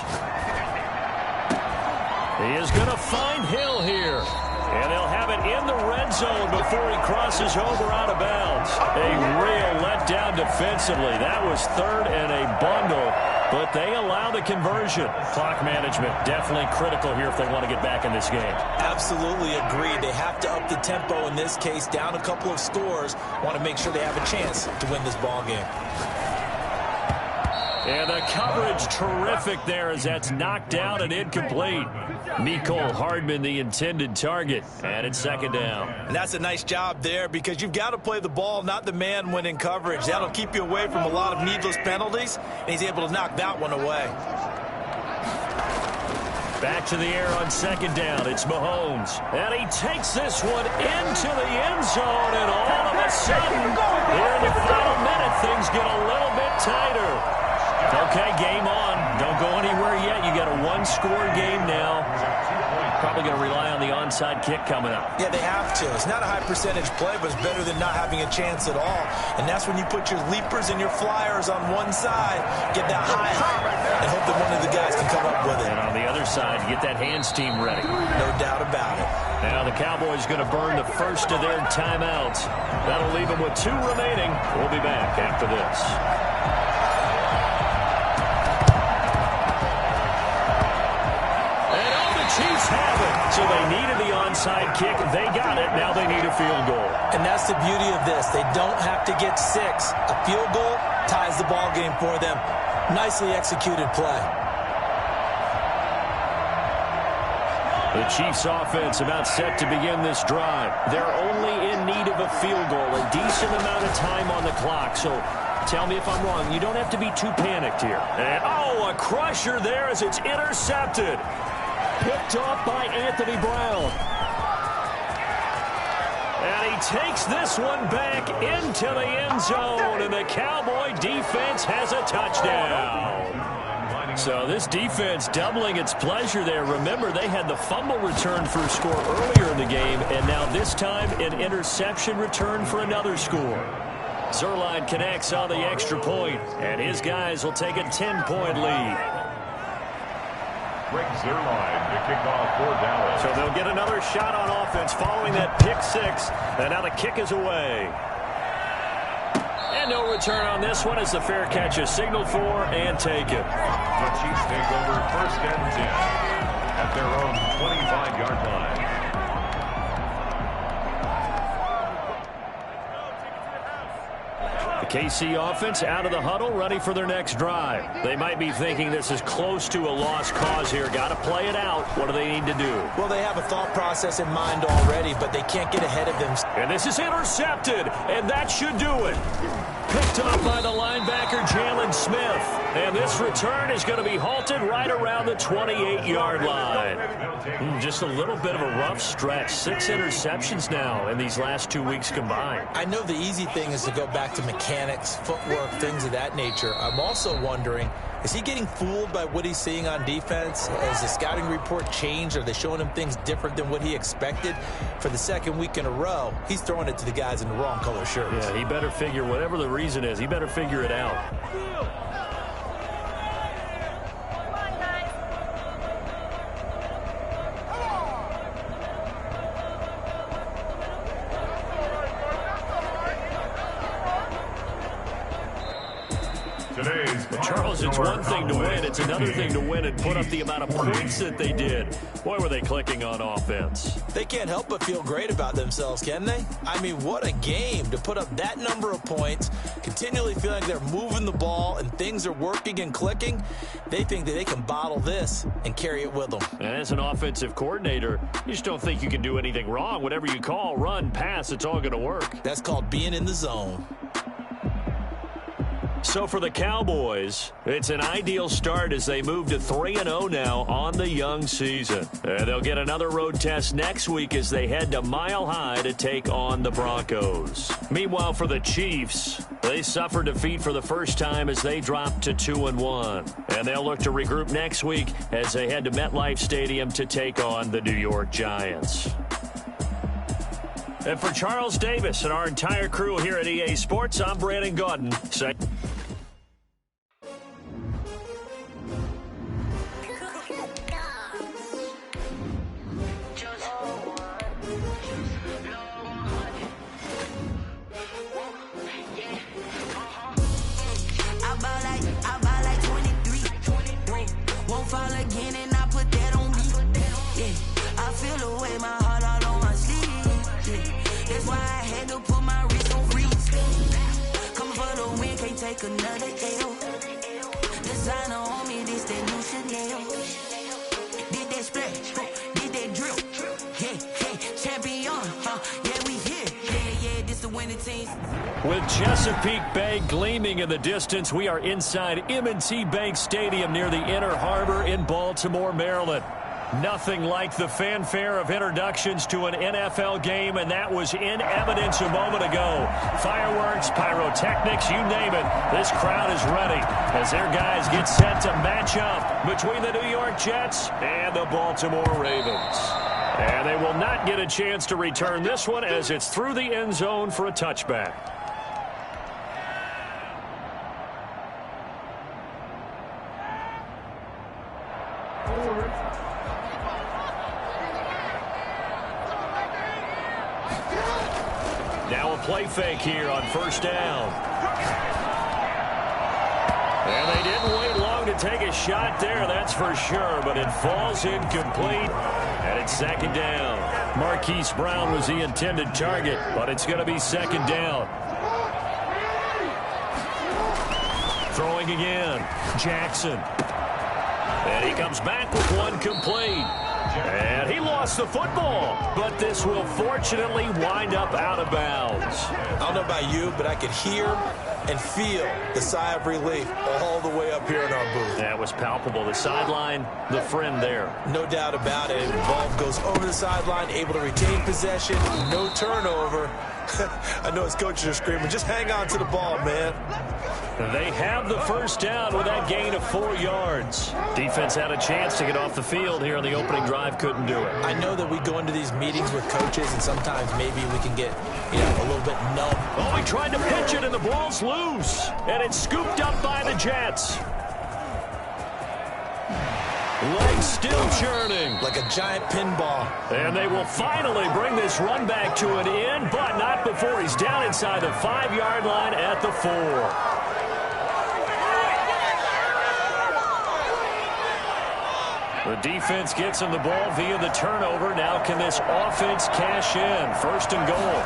He is going to find Hill here. And they'll have it in the red zone before he crosses over out of bounds. A real letdown defensively. That was 3rd and a bundle, but they allow the conversion. Clock management definitely critical here if they want to get back in this game. Absolutely agreed. They have to up the tempo in this case. Down a couple of scores. Want to make sure they have a chance to win this ball game. And the coverage terrific there as that's knocked down and incomplete. Mecole Hardman the intended target, and it's 2nd down. And that's a nice job there because you've got to play the ball, not the man when in coverage. That'll keep you away from a lot of needless penalties, and he's able to knock that one away. Back to the air on 2nd down. It's Mahomes. And he takes this one into the end zone, and all of a sudden, here in the final minute, things get a little bit tighter. Okay, game on. Don't go anywhere yet. You got a one-score game now. Probably going to rely on the onside kick coming up. Yeah, they have to. It's not a high-percentage play, but it's better than not having a chance at all. And that's when you put your leapers and your flyers on one side, get that high hop, and hope that one of the guys can come up with it. And on the other side, get that hands team ready. No doubt about it. Now the Cowboys going to burn the first of their timeouts. That'll leave them with 2 remaining. We'll be back after this. Chiefs have it. So they needed the onside kick. They got it. Now they need a field goal. And that's the beauty of this. They don't have to get 6. A field goal ties the ball game for them. Nicely executed play. The Chiefs offense about set to begin this drive. They're only in need of a field goal. A decent amount of time on the clock. So tell me if I'm wrong. You don't have to be too panicked here. And, oh, a crusher there as it's intercepted. Picked off by Anthony Brown. And he takes this one back into the end zone, and the Cowboy defense has a touchdown. So this defense doubling its pleasure there. Remember, they had the fumble return for a score earlier in the game, and now this time an interception return for another score. Zerline connects on the extra point, and his guys will take a 10-point lead. Greg Zerline to kick off for Dallas. So they'll get another shot on offense following that pick 6. And now the kick is away. And no return on this one as the fair catch is signaled for and taken. The Chiefs take over 1st and 10 at their own 25-yard line. The KC offense out of the huddle, ready for their next drive. They might be thinking this is close to a lost cause here. Got to play it out. What do they need to do? Well, they have a thought process in mind already, but they can't get ahead of them. And this is intercepted, and that should do it. Picked up by the linebacker, Jalen Smith. And this return is going to be halted right around the 28-yard line. Just a little bit of a rough stretch. 6 interceptions now in these last 2 weeks combined. I know the easy thing is to go back to mechanics, footwork, things of that nature. I'm also wondering, is he getting fooled by what he's seeing on defense? Has the scouting report changed? Are they showing him things different than what he expected? For the 2nd week in a row, he's throwing it to the guys in the wrong color shirts. Yeah, he better figure, whatever the reason is, he better figure it out. Charles, it's one thing to win. It's another thing to win and put up the amount of points that they did. Boy, were they clicking on offense. They can't help but feel great about themselves, can they? I mean, what a game to put up that number of points, continually feeling like they're moving the ball and things are working and clicking. They think that they can bottle this and carry it with them. And as an offensive coordinator, you just don't think you can do anything wrong. Whatever you call, run, pass, it's all going to work. That's called being in the zone. So for the Cowboys, it's an ideal start as they move to 3-0 now on the young season. They'll get another road test next week as they head to Mile High to take on the Broncos. Meanwhile, for the Chiefs, they suffered defeat for the first time as they dropped to 2-1. And they'll look to regroup next week as they head to MetLife Stadium to take on the New York Giants. And for Charles Davis and our entire crew here at EA Sports, I'm Brandon Gaudin. Another L. Designer on me, this that new Chanel. Did that splash, did that drill. Yeah, champion, yeah, we here. Yeah, this the winning team. With Chesapeake Bay gleaming in the distance, we are inside M&T Bank Stadium near the Inner Harbor in Baltimore, Maryland. Nothing like the fanfare of introductions to an NFL game, and that was in evidence a moment ago. Fireworks, pyrotechnics, you name it. This crowd is ready as their guys get set to match up between the New York Jets and the Baltimore Ravens. And they will not get a chance to return this one as it's through the end zone for a touchback. Now a play fake here on first down. And they didn't wait long to take a shot there, that's for sure, but it falls incomplete, and it's second down. Marquise Brown was the intended target, but it's going to be second down. Throwing again, Jackson. And he comes back with one complete. And he lost the football, but this will fortunately wind up out of bounds. I don't know about you, but I could hear and feel the sigh of relief all the way up here in our booth. That was palpable. The sideline, the friend there. No doubt about it. The ball goes over the sideline, able to retain possession, no turnover. I know his coaches are screaming, just hang on to the ball, man. They have the first down with that gain of 4 yards. Defense had a chance to get off the field here on the opening drive, couldn't do it. I know that we go into these meetings with coaches, and sometimes maybe we can get, a little bit numb. Oh, he tried to pitch it, and the ball's loose. And it's scooped up by the Jets. Legs still churning. Like a giant pinball. And they will finally bring this run back to an end, but not before he's down inside the 5-yard line at the 4. The defense gets him the ball via the turnover. Now can this offense cash in? First and goal.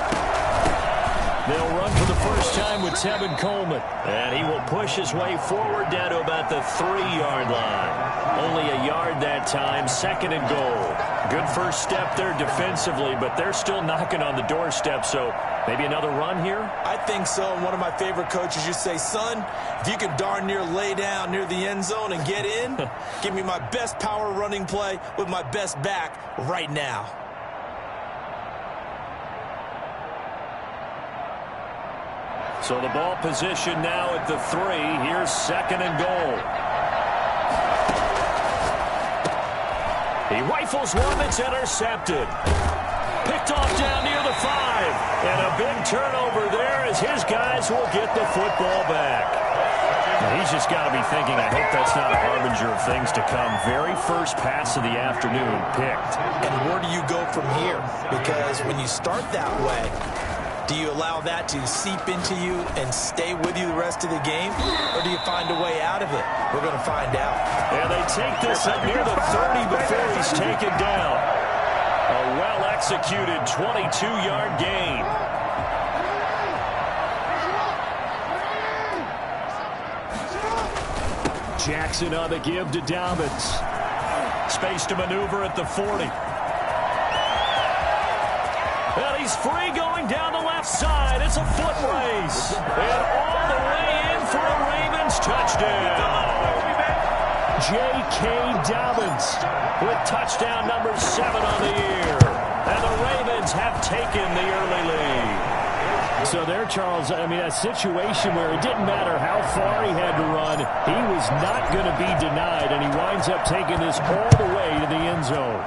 They'll run for the first time with Tevin Coleman. And he will push his way forward down to about the 3-yard line. Only a yard that time. Second and goal. Good first step there defensively, but they're still knocking on the doorstep, so maybe another run here? I think so. One of my favorite coaches used to say, son, if you can darn near lay down near the end zone and get in, give me my best power running play with my best back right now. So the ball position now at the 3. Here's second and goal. He rifles one that's intercepted. Picked off down near the 5. And a big turnover there as his guys will get the football back. Now he's just got to be thinking, I hope that's not a harbinger of things to come. Very first pass of the afternoon picked. And where do you go from here? Because when you start that way, do you allow that to seep into you and stay with you the rest of the game? Or do you find a way out of it? We're going to find out. And they take this up near the 30 before he's taken down. A well-executed 22-yard gain. Jackson on the give to Dobbins. Space to maneuver at the 40. And he's free going down the left side. It's a foot race. And all the way in for a Ravens touchdown. J.K. Dobbins with touchdown number 7 on the year. And the Ravens have taken the early lead. So there, Charles, I mean, a situation where it didn't matter how far he had to run, he was not going to be denied, and he winds up taking this all the way to the end zone.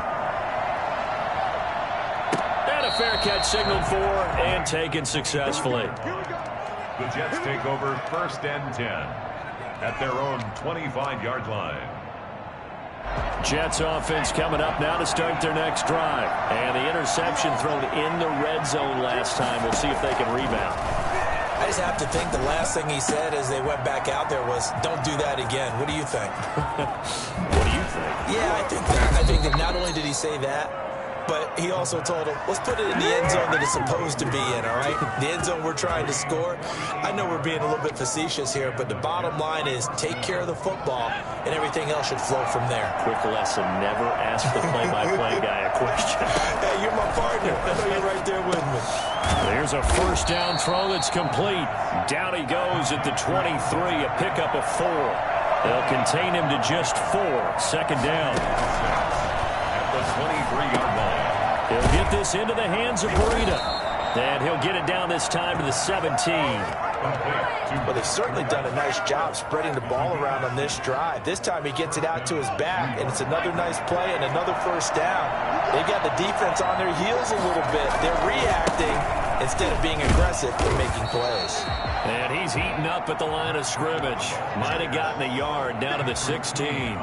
And a fair catch signaled for and taken successfully. The Jets take over first and 10 at their own 25-yard line. Jets offense coming up now to start their next drive. And the interception thrown in the red zone last time. We'll see if they can rebound. I just have to think the last thing he said as they went back out there was, don't do that again. What do you think? What do you think? Yeah, I think that not only did he say that, but he also told him, let's put it in the end zone that it's supposed to be in, all right? The end zone we're trying to score. I know we're being a little bit facetious here, but the bottom line is take care of the football, and everything else should flow from there. Quick lesson, never ask the play-by-play guy a question. Hey, you're my partner. I know you're right there with me. There's a first down throw that's complete. Down he goes at the 23, a pickup of 4. They'll contain him to just 4. Second down. the 23-yard line. He'll get this into the hands of Breida. And he'll get it down this time to the 17. Well, they've certainly done a nice job spreading the ball around on this drive. This time he gets it out to his back, and it's another nice play and another first down. They've got the defense on their heels a little bit. They're reacting instead of being aggressive and making plays. And he's heating up at the line of scrimmage. Might have gotten a yard down to the 16.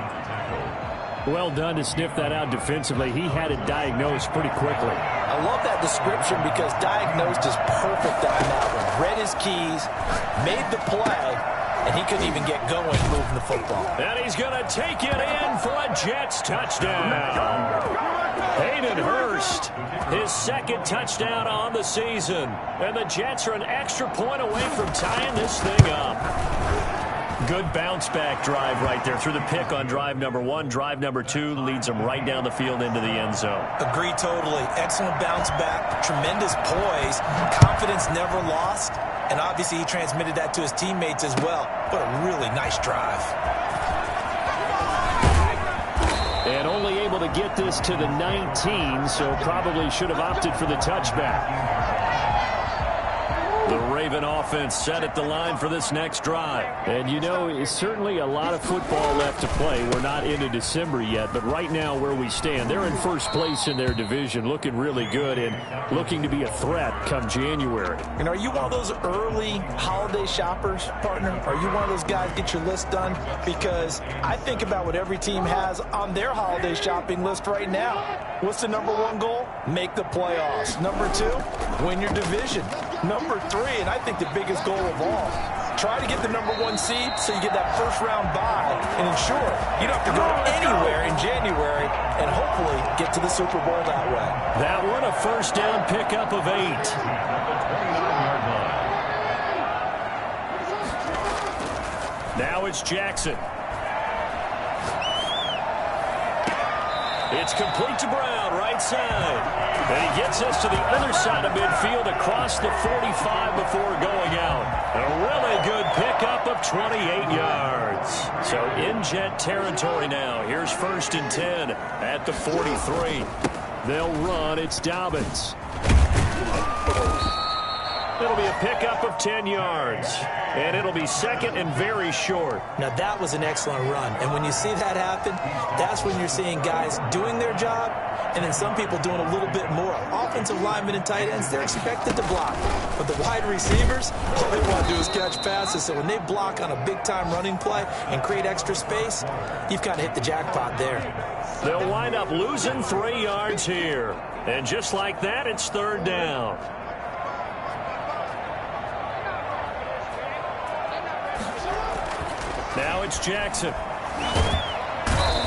Well done to sniff that out defensively. He had it diagnosed pretty quickly. I love that description because diagnosed is perfect on that one. Read his keys, made the play, and he couldn't even get going moving the football. And he's going to take it in for a Jets touchdown. Hayden Hurst, his second touchdown on the season. And the Jets are an extra point away from tying this thing up. Good bounce-back drive right there through the pick on drive number 1. Drive number 2 leads them right down the field into the end zone. Agree totally. Excellent bounce-back, tremendous poise, confidence never lost, and obviously he transmitted that to his teammates as well. What a really nice drive. And only able to get this to the 19, so probably should have opted for the touchback. The Raven offense set at the line for this next drive. And, you know, it's certainly a lot of football left to play. We're not into December yet, but right now where we stand, they're in first place in their division, looking really good and looking to be a threat come January. And are you one of those early holiday shoppers, partner? Are you one of those guys get your list done? Because I think about what every team has on their holiday shopping list right now. What's the number 1 goal? Make the playoffs. Number 2, win your division. Number 3, and I think the biggest goal of all, try to get the number 1 seed so you get that first-round bye and ensure you don't have to go anywhere in January and hopefully get to the Super Bowl that way. That one a first down pickup of 8. Now it's Jackson. It's complete to Brown, right side. And he gets us to the other side of midfield across the 45 before going out. A really good pickup of 28 yards. So in Jet territory now. Here's 1st and 10 at the 43. They'll run. It's Dobbins. It'll be a pickup of 10 yards. And it'll be 2nd and very short. Now that was an excellent run. And when you see that happen, that's when you're seeing guys doing their job and then some people doing a little bit more. Offensive linemen and tight ends, they're expected to block. But the wide receivers, all they want to do is catch passes. So when they block on a big-time running play and create extra space, you've kind of hit the jackpot there. They'll wind up losing 3 yards here. And just like that, it's 3rd down. Now it's Jackson.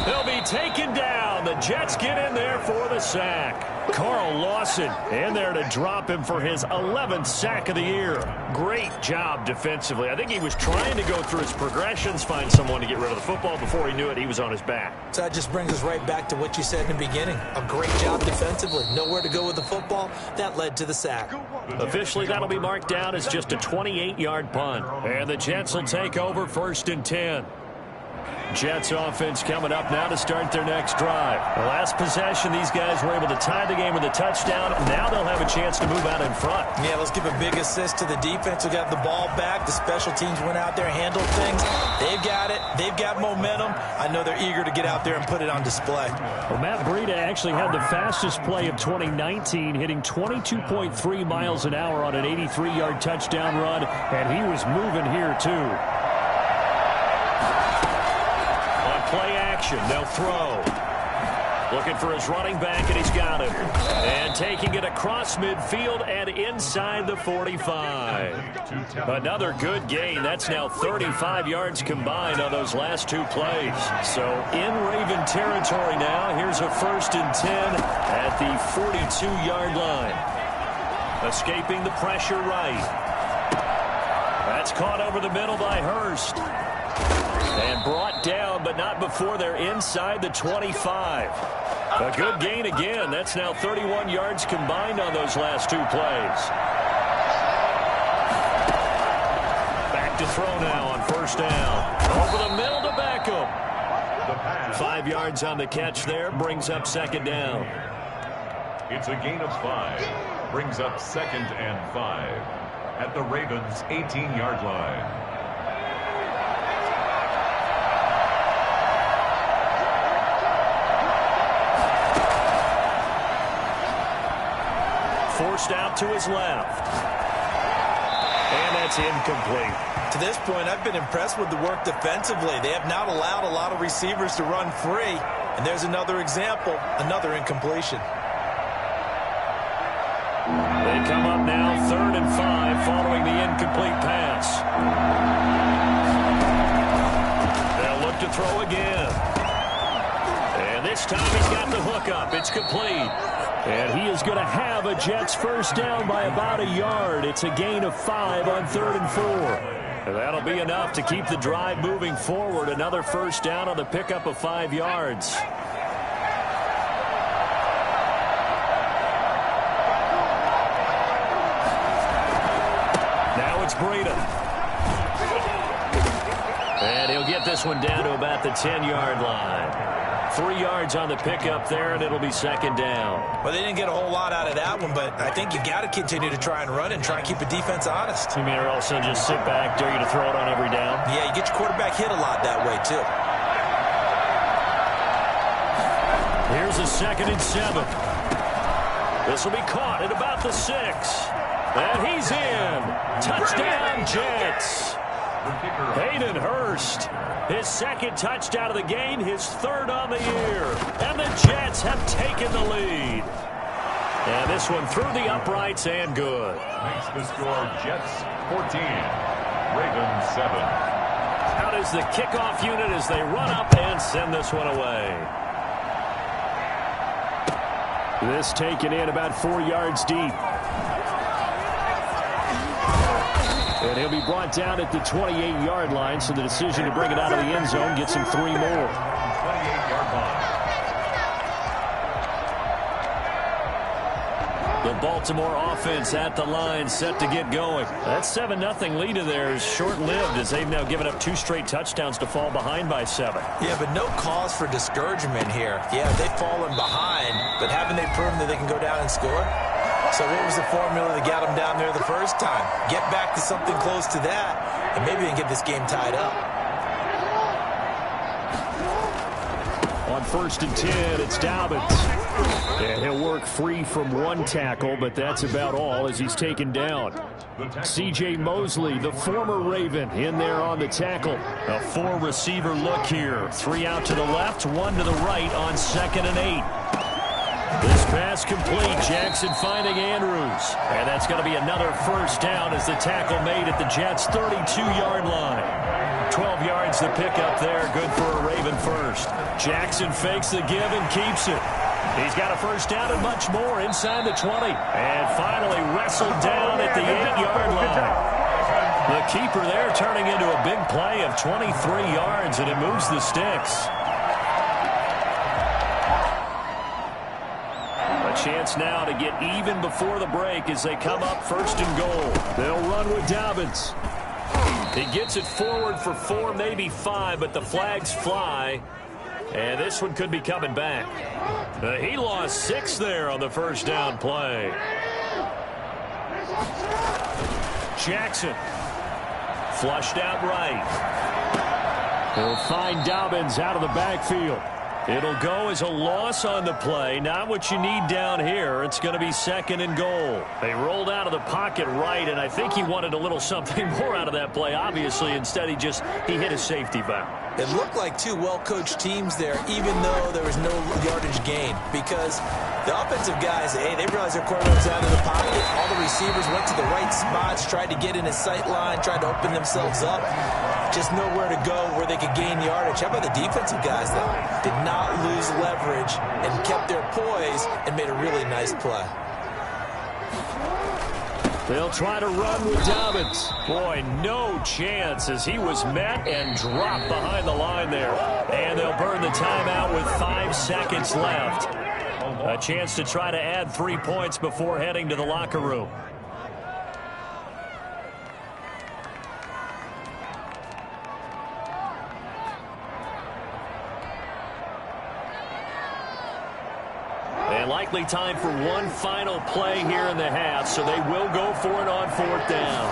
He'll be taken down. The Jets get in there for the sack. Carl Lawson in there to drop him for his 11th sack of the year. Great job defensively. I think he was trying to go through his progressions, find someone to get rid of the football. Before he knew it, he was on his back. So that just brings us right back to what you said in the beginning. A great job defensively. Nowhere to go with the football. That led to the sack. Officially, that'll be marked down as just a 28-yard punt. And the Jets will take over 1st and 10. Jets offense coming up now to start their next drive. The last possession, these guys were able to tie the game with a touchdown. Now they'll have a chance to move out in front. Yeah, let's give a big assist to the defense who got the ball back. The special teams went out there, handled things. They've got it. They've got momentum. I know they're eager to get out there and put it on display. Well, Matt Breida actually had the fastest play of 2019, hitting 22.3 miles an hour on an 83-yard touchdown run, and he was moving here too. Play action. They'll throw. Looking for his running back, and he's got him. And taking it across midfield and inside the 45. Another good gain. That's now 35 yards combined on those last 2 plays. So in Raven territory now. Here's a 1st and 10 at the 42-yard line. Escaping the pressure right. That's caught over the middle by Hurst. And brought down, but not before they're inside the 25. A good gain again. That's now 31 yards combined on those last 2 plays. Back to throw now on 1st down. Over the middle to Beckham. 5 yards on the catch there, brings up second down. It's a gain of 5. Brings up 2nd and 5 at the Ravens' 18-yard line. Forced out to his left. And that's incomplete. To this point, I've been impressed with the work defensively. They have not allowed a lot of receivers to run free. And there's another example, another incompletion. They come up now 3rd and 5 following the incomplete pass. They'll look to throw again. And this time he's got the hook up. It's complete. And he is going to have a Jets first down by about a yard. It's a gain of 5 on 3rd and 4. And that'll be enough to keep the drive moving forward. Another first down on the pickup of 5 yards. Now it's Breida. And he'll get this one down to about the 10-yard line. 3 yards on the pickup there, and it'll be second down. Well, they didn't get a whole lot out of that one, but I think you got to continue to try and run and try and keep the defense honest. You mean or else they'll just sit back, dare you to throw it on every down? Yeah, you get your quarterback hit a lot that way, too. Here's a 2nd and 7. This will be caught at about the 6. And he's in. Touchdown, Jets. Hayden Hurst. His 2nd touchdown of the game, his 3rd on the year. And the Jets have taken the lead. And this one through the uprights and good. Makes the score Jets 14, Ravens 7. Out is the kickoff unit as they run up and send this one away. This taken in about 4 yards deep. And he'll be brought down at the 28-yard line, so the decision to bring it out of the end zone gets him 3 more. 28-yard line. The Baltimore offense at the line, set to get going. That 7-0 lead of theirs short-lived as they've now given up 2 straight touchdowns to fall behind by 7. Yeah, but no cause for discouragement here. Yeah, they've fallen behind, but haven't they proven that they can go down and score? So what was the formula that got them down there the first time? Get back to something close to that, and maybe they can get this game tied up. On 1st and 10, it's Dobbins. And he'll work free from 1 tackle, but that's about all as he's taken down. C.J. Mosley, the former Raven, in there on the tackle. A 4-receiver look here. 3 out to the left, 1 to the right on 2nd and 8. This pass complete. Jackson finding Andrews. And that's going to be another first down as the tackle made at the Jets' 32-yard line. 12 yards the pickup there. Good for a Raven first. Jackson fakes the give and keeps it. He's got a first down and much more inside the 20. And finally wrestled down at the 8-yard line. The keeper there turning into a big play of 23 yards, and it moves the sticks. Chance now to get even before the break as they come up 1st and goal. They'll run with Dobbins. He gets it forward for 4, maybe 5, but the flags fly. And this one could be coming back. He lost 6 there on the first down play. Jackson. Flushed out right. He'll find Dobbins out of the backfield. It'll go as a loss on the play. Not what you need down here. It's going to be 2nd and goal. They rolled out of the pocket right, and I think he wanted a little something more out of that play, obviously. Instead, he hit a safety valve. It looked like 2 well-coached teams there, even though there was no yardage gain, because the offensive guys, hey, they realized their quarterback's out of the pocket. All the receivers went to the right spots, tried to get in his sight line, tried to open themselves up. Just nowhere to go where they could gain yardage. How about the defensive guys, though? Did not lose leverage and kept their poise and made a really nice play. They'll try to run with Dobbins. Boy, no chance as he was met and dropped behind the line there. And they'll burn the timeout with 5 seconds left. A chance to try to add 3 points before heading to the locker room. And likely time for one final play here in the half, so they will go for it on 4th down.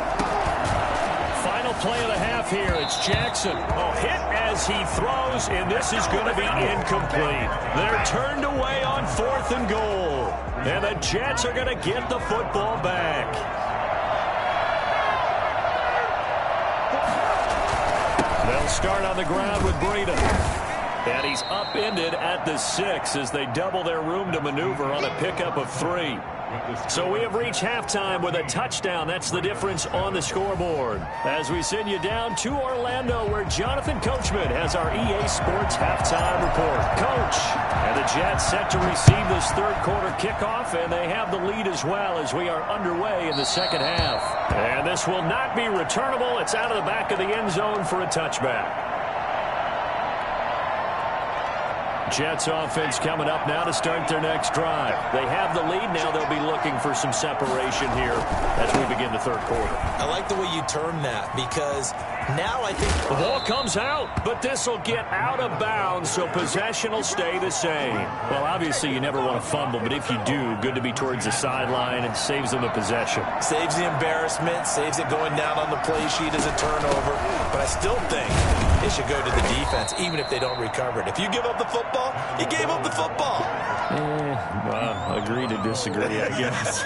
Final play of the half here. It's Jackson. Hit as he throws, and this is going to be incomplete. They're turned away on 4th and goal. And the Jets are going to get the football back. They'll start on the ground with Breida. And he's upended at the 6 as they double their room to maneuver on a pickup of 3. So we have reached halftime with a touchdown. That's the difference on the scoreboard. As we send you down to Orlando, where Jonathan Coachman has our EA Sports halftime report. Coach, and the Jets set to receive this third-quarter kickoff, and they have the lead as well as we are underway in the second half. And this will not be returnable. It's out of the back of the end zone for a touchback. Jets offense coming up now to start their next drive. They have the lead. Now they'll be looking for some separation here as we begin the third quarter. I like the way you term that, because now I think the ball comes out, but this will get out of bounds, so possession will stay the same. Well, obviously you never want to fumble, but if you do, good to be towards the sideline and saves them the possession. Saves the embarrassment, saves it going down on the play sheet as a turnover, but I still think it should go to the defense, even if they don't recover it. If you give up the football, you gave up the football. Well, agree to disagree, I guess.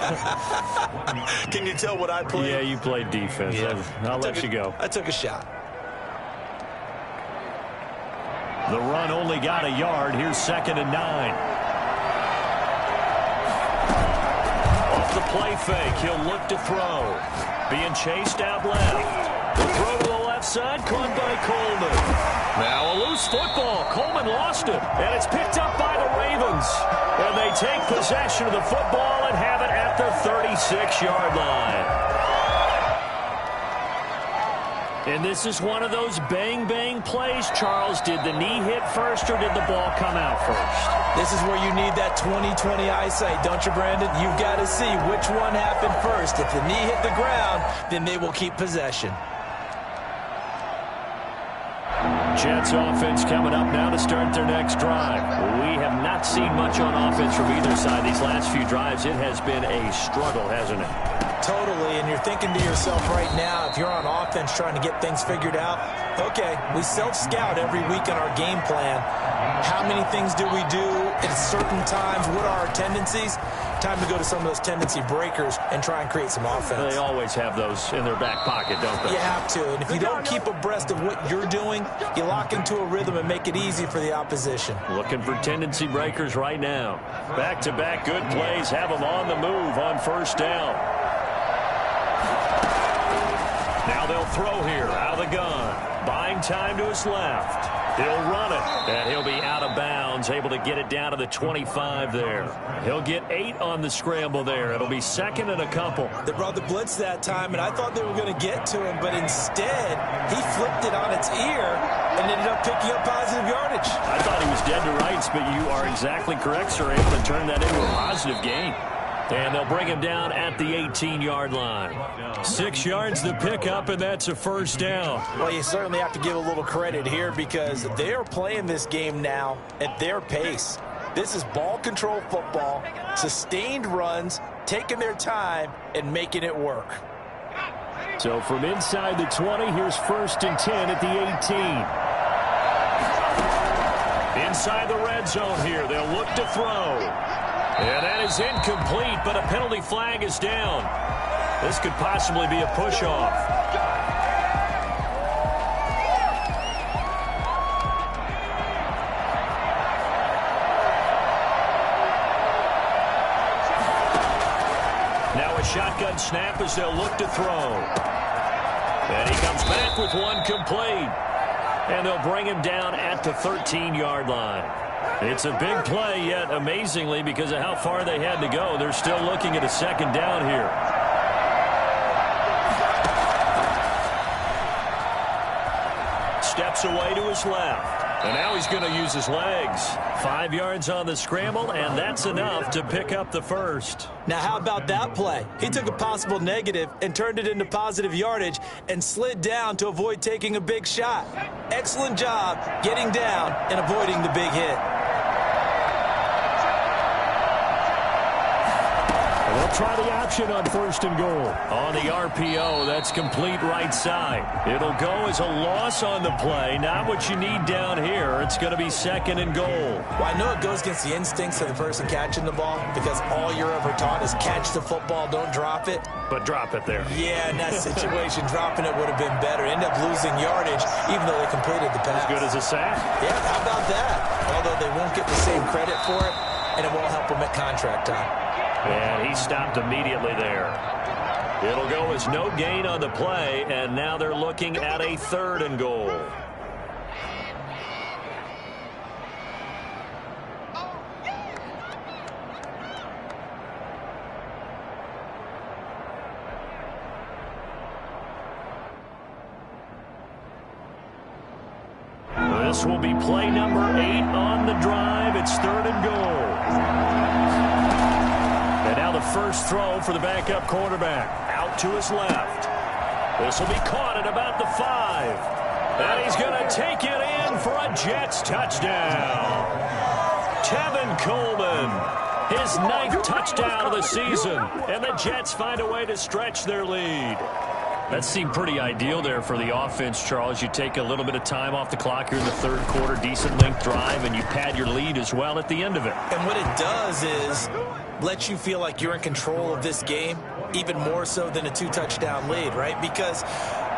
Can you tell what I played? Yeah, you played defense. Yeah. I'll let you go. I took a shot. The run only got a yard. Here's 2nd and 9. Off the play fake, he'll look to throw. Being chased out left. The throw to the left side, caught by Coleman. Now a loose football. Coleman lost it, and it's picked up by the Ravens. And they take possession of the football and have it at the 36-yard line. And this is one of those bang-bang plays, Charles. Did the knee hit first, or did the ball come out first? This is where you need that 20/20 eyesight, don't you, Brandon? You've got to see which one happened first. If the knee hit the ground, then they will keep possession. Jets offense coming up now to start their next drive. We have not seen much on offense from either side these last few drives. It has been a struggle, hasn't it? Totally, and you're thinking to yourself right now, if you're on offense trying to get things figured out, okay, we self-scout every week in our game plan. How many things do we do at certain times? What are our tendencies? Time to go to some of those tendency breakers and try and create some offense. They always have those in their back pocket, don't they? You have to, and if you don't keep abreast of what you're doing, you lock into a rhythm and make it easy for the opposition. Looking for tendency breakers right now. Back-to-back good plays have them on the move on 1st down. Now they'll throw here out of the gun. Buying time to his left. He'll run it, and he'll be out of bounds, able to get it down to the 25 there. He'll get 8 on the scramble there. It'll be 2nd and a couple. They brought the blitz that time, and I thought they were going to get to him, but instead, he flipped it on its ear and ended up picking up positive yardage. I thought he was dead to rights, but you are exactly correct, sir. Able to turn that into a positive gain. And they'll bring him down at the 18-yard line. 6 yards the pickup, and that's a 1st down. Well, you certainly have to give a little credit here because they are playing this game now at their pace. This is ball control football, sustained runs, taking their time, and making it work. So from inside the 20, here's 1st and 10 at the 18. Inside the red zone here, they'll look to throw. And that is incomplete, but a penalty flag is down. This could possibly be a push-off. Now a shotgun snap as they'll look to throw. And he comes back with one complete. And they'll bring him down at the 13-yard line. It's a big play, yet amazingly, because of how far they had to go, they're still looking at a 2nd down here. Steps away to his left. And now he's going to use his legs. 5 yards on the scramble, and that's enough to pick up the 1st. Now, how about that play? He took a possible negative and turned it into positive yardage and slid down to avoid taking a big shot. Excellent job getting down and avoiding the big hit. try the option on 1st and goal. On the RPO, that's complete right side. It'll go as a loss on the play. Not what you need down here. It's going to be 2nd and goal. Well, I know it goes against the instincts of the person catching the ball because all you're ever taught is catch the football, don't drop it. But drop it there. Yeah, in that situation, dropping it would have been better. End up losing yardage, even though they completed the pass. As good as a sack. Yeah, how about that? Although they won't get the same credit for it, and it won't help them at contract time. And he stopped immediately there. It'll go as no gain on the play, and now they're looking at a 3rd and goal. This will be play number 8 on the drive. It's 3rd and goal. And now the first throw for the backup quarterback. Out to his left. This will be caught at about the 5. And he's going to take it in for a Jets touchdown. Tevin Coleman, his 9th touchdown of the season. And the Jets find a way to stretch their lead. That seemed pretty ideal there for the offense, Charles. You take a little bit of time off the clock here in the 3rd quarter, decent length drive, and you pad your lead as well at the end of it. And what it does is let you feel like you're in control of this game, even more so than a 2-touchdown lead, right? Because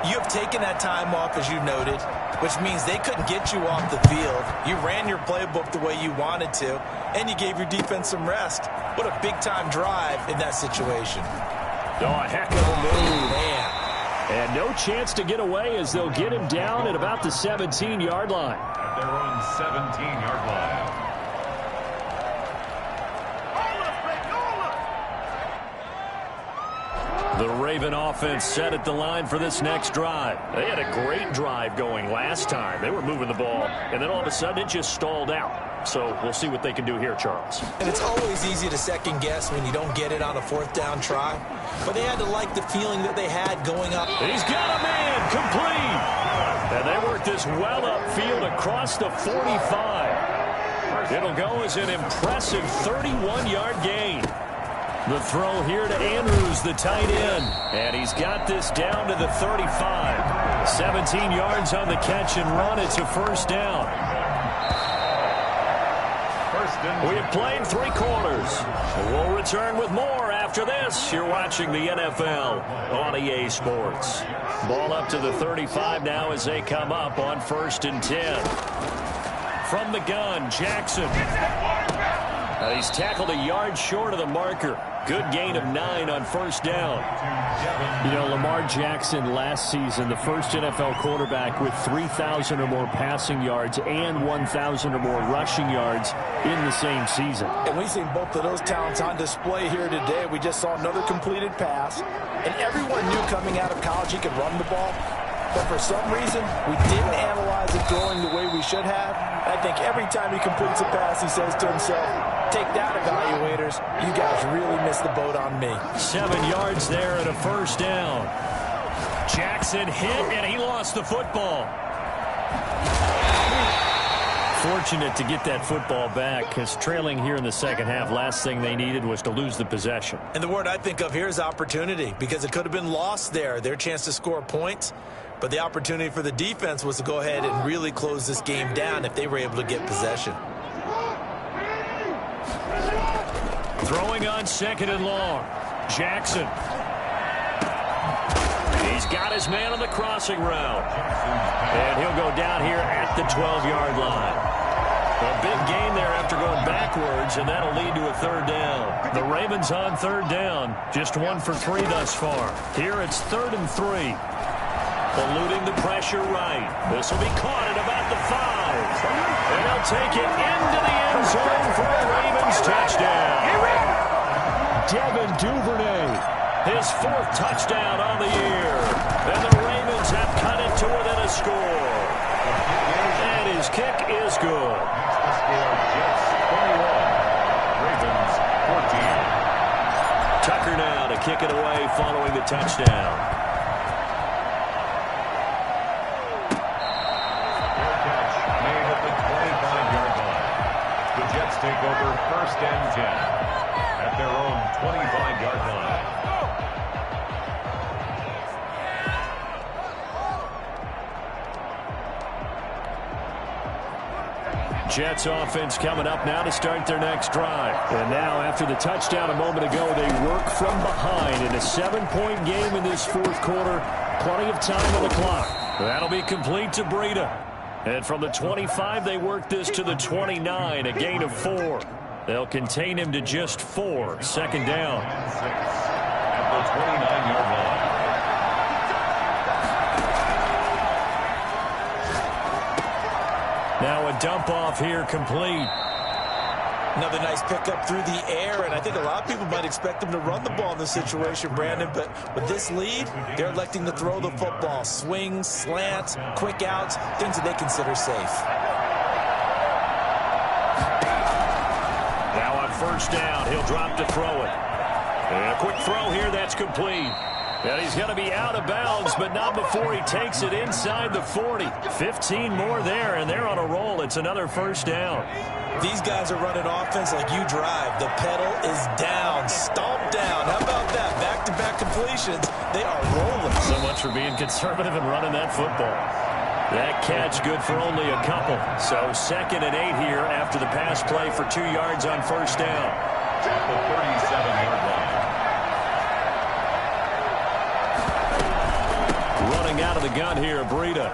you have taken that time off, as you noted, which means they couldn't get you off the field. You ran your playbook the way you wanted to, and you gave your defense some rest. What a big-time drive in that situation. Oh, a heck of a move. Man. And no chance to get away as they'll get him down at about the 17-yard line. At their own 17-yard line. The Raven offense set at the line for this next drive. They had a great drive going last time. They were moving the ball, and then all of a sudden it just stalled out. So we'll see what they can do here, Charles. And it's always easy to second guess when you don't get it on a 4th down try. But they had to like the feeling that they had going up. He's got a man complete. And they work this well upfield across the 45. It'll go as an impressive 31-yard gain. The throw here to Andrews, the tight end. And he's got this down to the 35. 17 yards on the catch and run. It's a 1st down. We have played 3 quarters. We'll return with more after this. You're watching the NFL on EA Sports. Ball up to the 35 now as they come up on 1st and 10. From the gun, Jackson. He's tackled a yard short of the marker. Good gain of 9 on 1st down. You know, Lamar Jackson last season, the first NFL quarterback with 3,000 or more passing yards and 1,000 or more rushing yards in the same season. And we've seen both of those talents on display here today. We just saw another completed pass. And everyone knew coming out of college he could run the ball. But for some reason, we didn't analyze it throwing the way we should have. I think every time he completes a pass, he says to himself, take that, evaluators. You guys really missed the boat on me. 7 yards there and a 1st down. Jackson hit, and he lost the football. Fortunate to get that football back, because trailing here in the 2nd half, last thing they needed was to lose the possession. And the word I think of here is opportunity, because it could have been lost there. Their chance to score points. But the opportunity for the defense was to go ahead and really close this game down if they were able to get possession. Throwing on 2nd and long. Jackson. He's got his man on the crossing route. And he'll go down here at the 12-yard line. A big gain there after going backwards, and that'll lead to a 3rd down. The Ravens on 3rd down. Just 1 for 3 thus far. Here it's 3rd and 3. Eluding the pressure right. This will be caught at about the 5. And they'll take it into the end zone for a Ravens touchdown. Devin Duvernay, his 4th touchdown on the year. And the Ravens have cut it to within a score. And his kick is good. Jets 21, Ravens 14. Tucker now to kick it away following the touchdown. Take over 1st and 10. at their own 25-yard line. Jets offense coming up now to start their next drive. And now, after the touchdown a moment ago, they work from behind in a 7-point game in this fourth quarter. Plenty of time on the clock. That'll be complete to Breida. And from the 25, they work this to the 29, a gain of 4. They'll contain him to just 4. Second down. At the 29-yard line. Now a dump off here complete. Another nice pickup through the air, and I think a lot of people might expect them to run the ball in this situation, Brandon, but with this lead, they're electing to throw the football. Swings, slants, quick outs, things that they consider safe. Now on first down, he'll drop to throw it. And a quick throw here, that's complete. And he's going to be out of bounds, but not before he takes it inside the 40. 15 more there, and they're on a roll. It's another first down. These guys are running offense like you drive. The pedal is down, stomped down. How about that? Back-to-back completions. They are rolling. So much for being conservative and running that football. That catch good for only a couple. So 2nd and 8 here after the pass play for 2 yards on first down. At the 37-yard line. Running out of the gun here, Breida.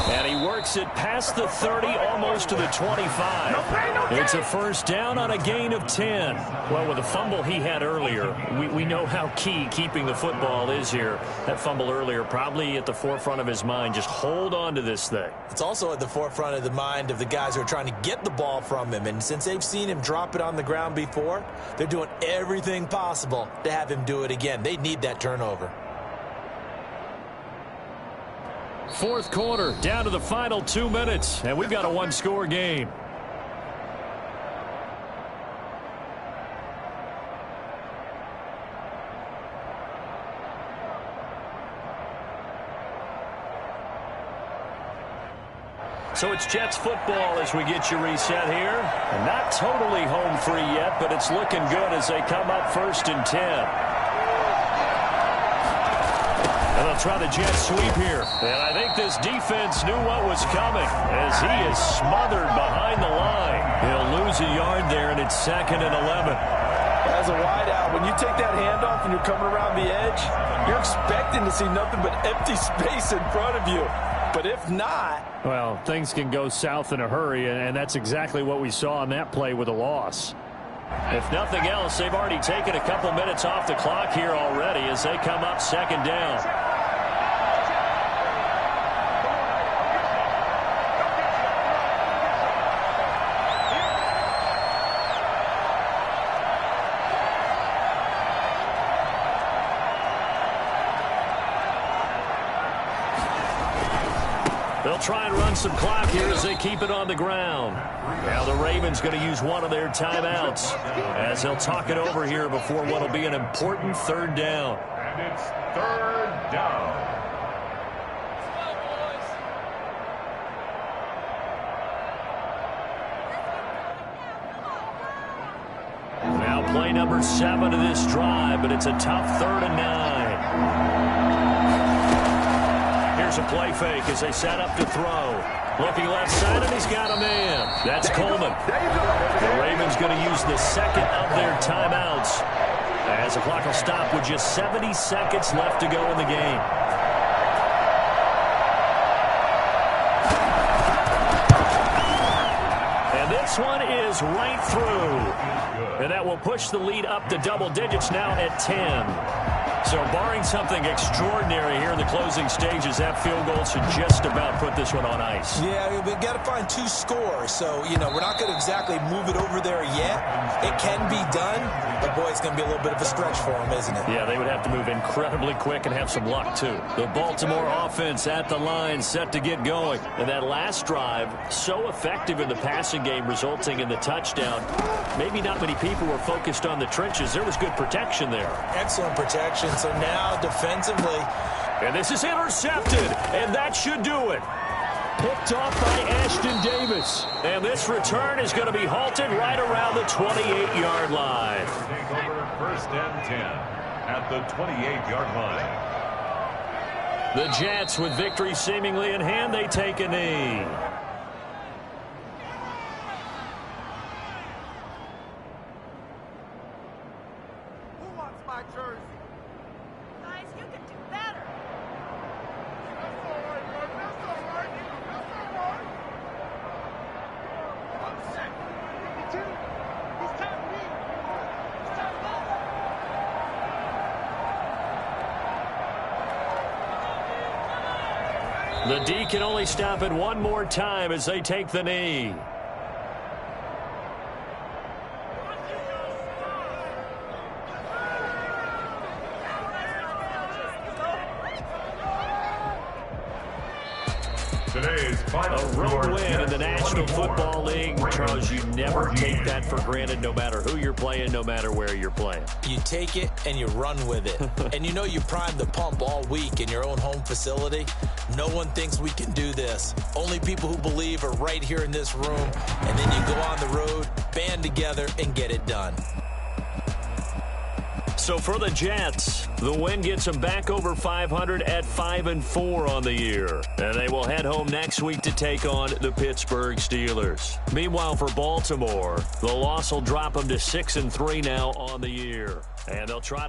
And he works it past the 30, almost to the 25. It's a first down on a gain of 10. Well, with the fumble he had earlier, we know how key keeping the football is here. That fumble earlier probably at the forefront of his mind. Just hold on to this thing. It's also at the forefront of the mind of the guys who are trying to get the ball from him. And since they've seen him drop it on the ground before, they're doing everything possible to have him do it again. They need that turnover. Fourth quarter, down to the final 2 minutes, and we've got a one-score game. So it's Jets football as we get you reset here. And not totally home free yet, but it's looking good as they come up 1st and 10. And they'll try the jet sweep here. And I think this defense knew what was coming as he is smothered behind the line. He'll lose a yard there, and it's 2nd and 11. As a wideout, when you take that handoff and you're coming around the edge, you're expecting to see nothing but empty space in front of you. But if not... Well, things can go south in a hurry, and that's exactly what we saw on that play with a loss. If nothing else, they've already taken a couple minutes off the clock here already as they come up 2nd down. They'll try and run some clock here as they keep it on the ground. Now the Ravens going to use one of their timeouts as they'll talk it over here before what will be an important 3rd down. And it's 3rd down. Now play number 7 of this drive, but it's a tough 3rd and 9. Here's a play fake as they set up to throw. Looking left side, and he's got a man. That's Coleman. The Ravens going to use the 2nd of their timeouts as the clock will stop with just 70 seconds left to go in the game. And this one is right through. And that will push the lead up to double digits now at 10. So barring something extraordinary here in the closing stages, that field goal should just about put this one on ice. Yeah, we've got to find 2 scores. So, you know, we're not going to exactly move it over there yet. It can be done, but, boy, it's going to be a little bit of a stretch for them, isn't it? Yeah, they would have to move incredibly quick and have some luck, too. The Baltimore offense at the line set to get going. And that last drive, so effective in the passing game, resulting in the touchdown. Maybe not many people were focused on the trenches. There was good protection there. Excellent protection. So now defensively. And this is intercepted, and that should do it. Picked off by Ashton Davis. And this return is going to be halted right around the 28-yard line. Take over first and 10 at the 28-yard line. The Jets, with victory seemingly in hand, they take a knee. Who wants my jersey? Guys, you can do better. That's all right, bud. That's all right. That's all right. I'm set. He's tapping me. He's tapping us. The D can only stop it one more time as they take the knee. Today's final A road score, win in the Jets National 24, Football League, Charles, you never take that for granted, no matter who you're playing, no matter where you're playing. You take it and you run with it. And you know you primed the pump all week in your own home facility. No one thinks we can do this. Only people who believe are right here in this room. And then you go on the road, band together, and get it done. So for the Jets, the win gets them back over 500 at 5-4 on the year. And they will head home next week to take on the Pittsburgh Steelers. Meanwhile, for Baltimore, the loss will drop them to 6-3 now on the year. And they'll try to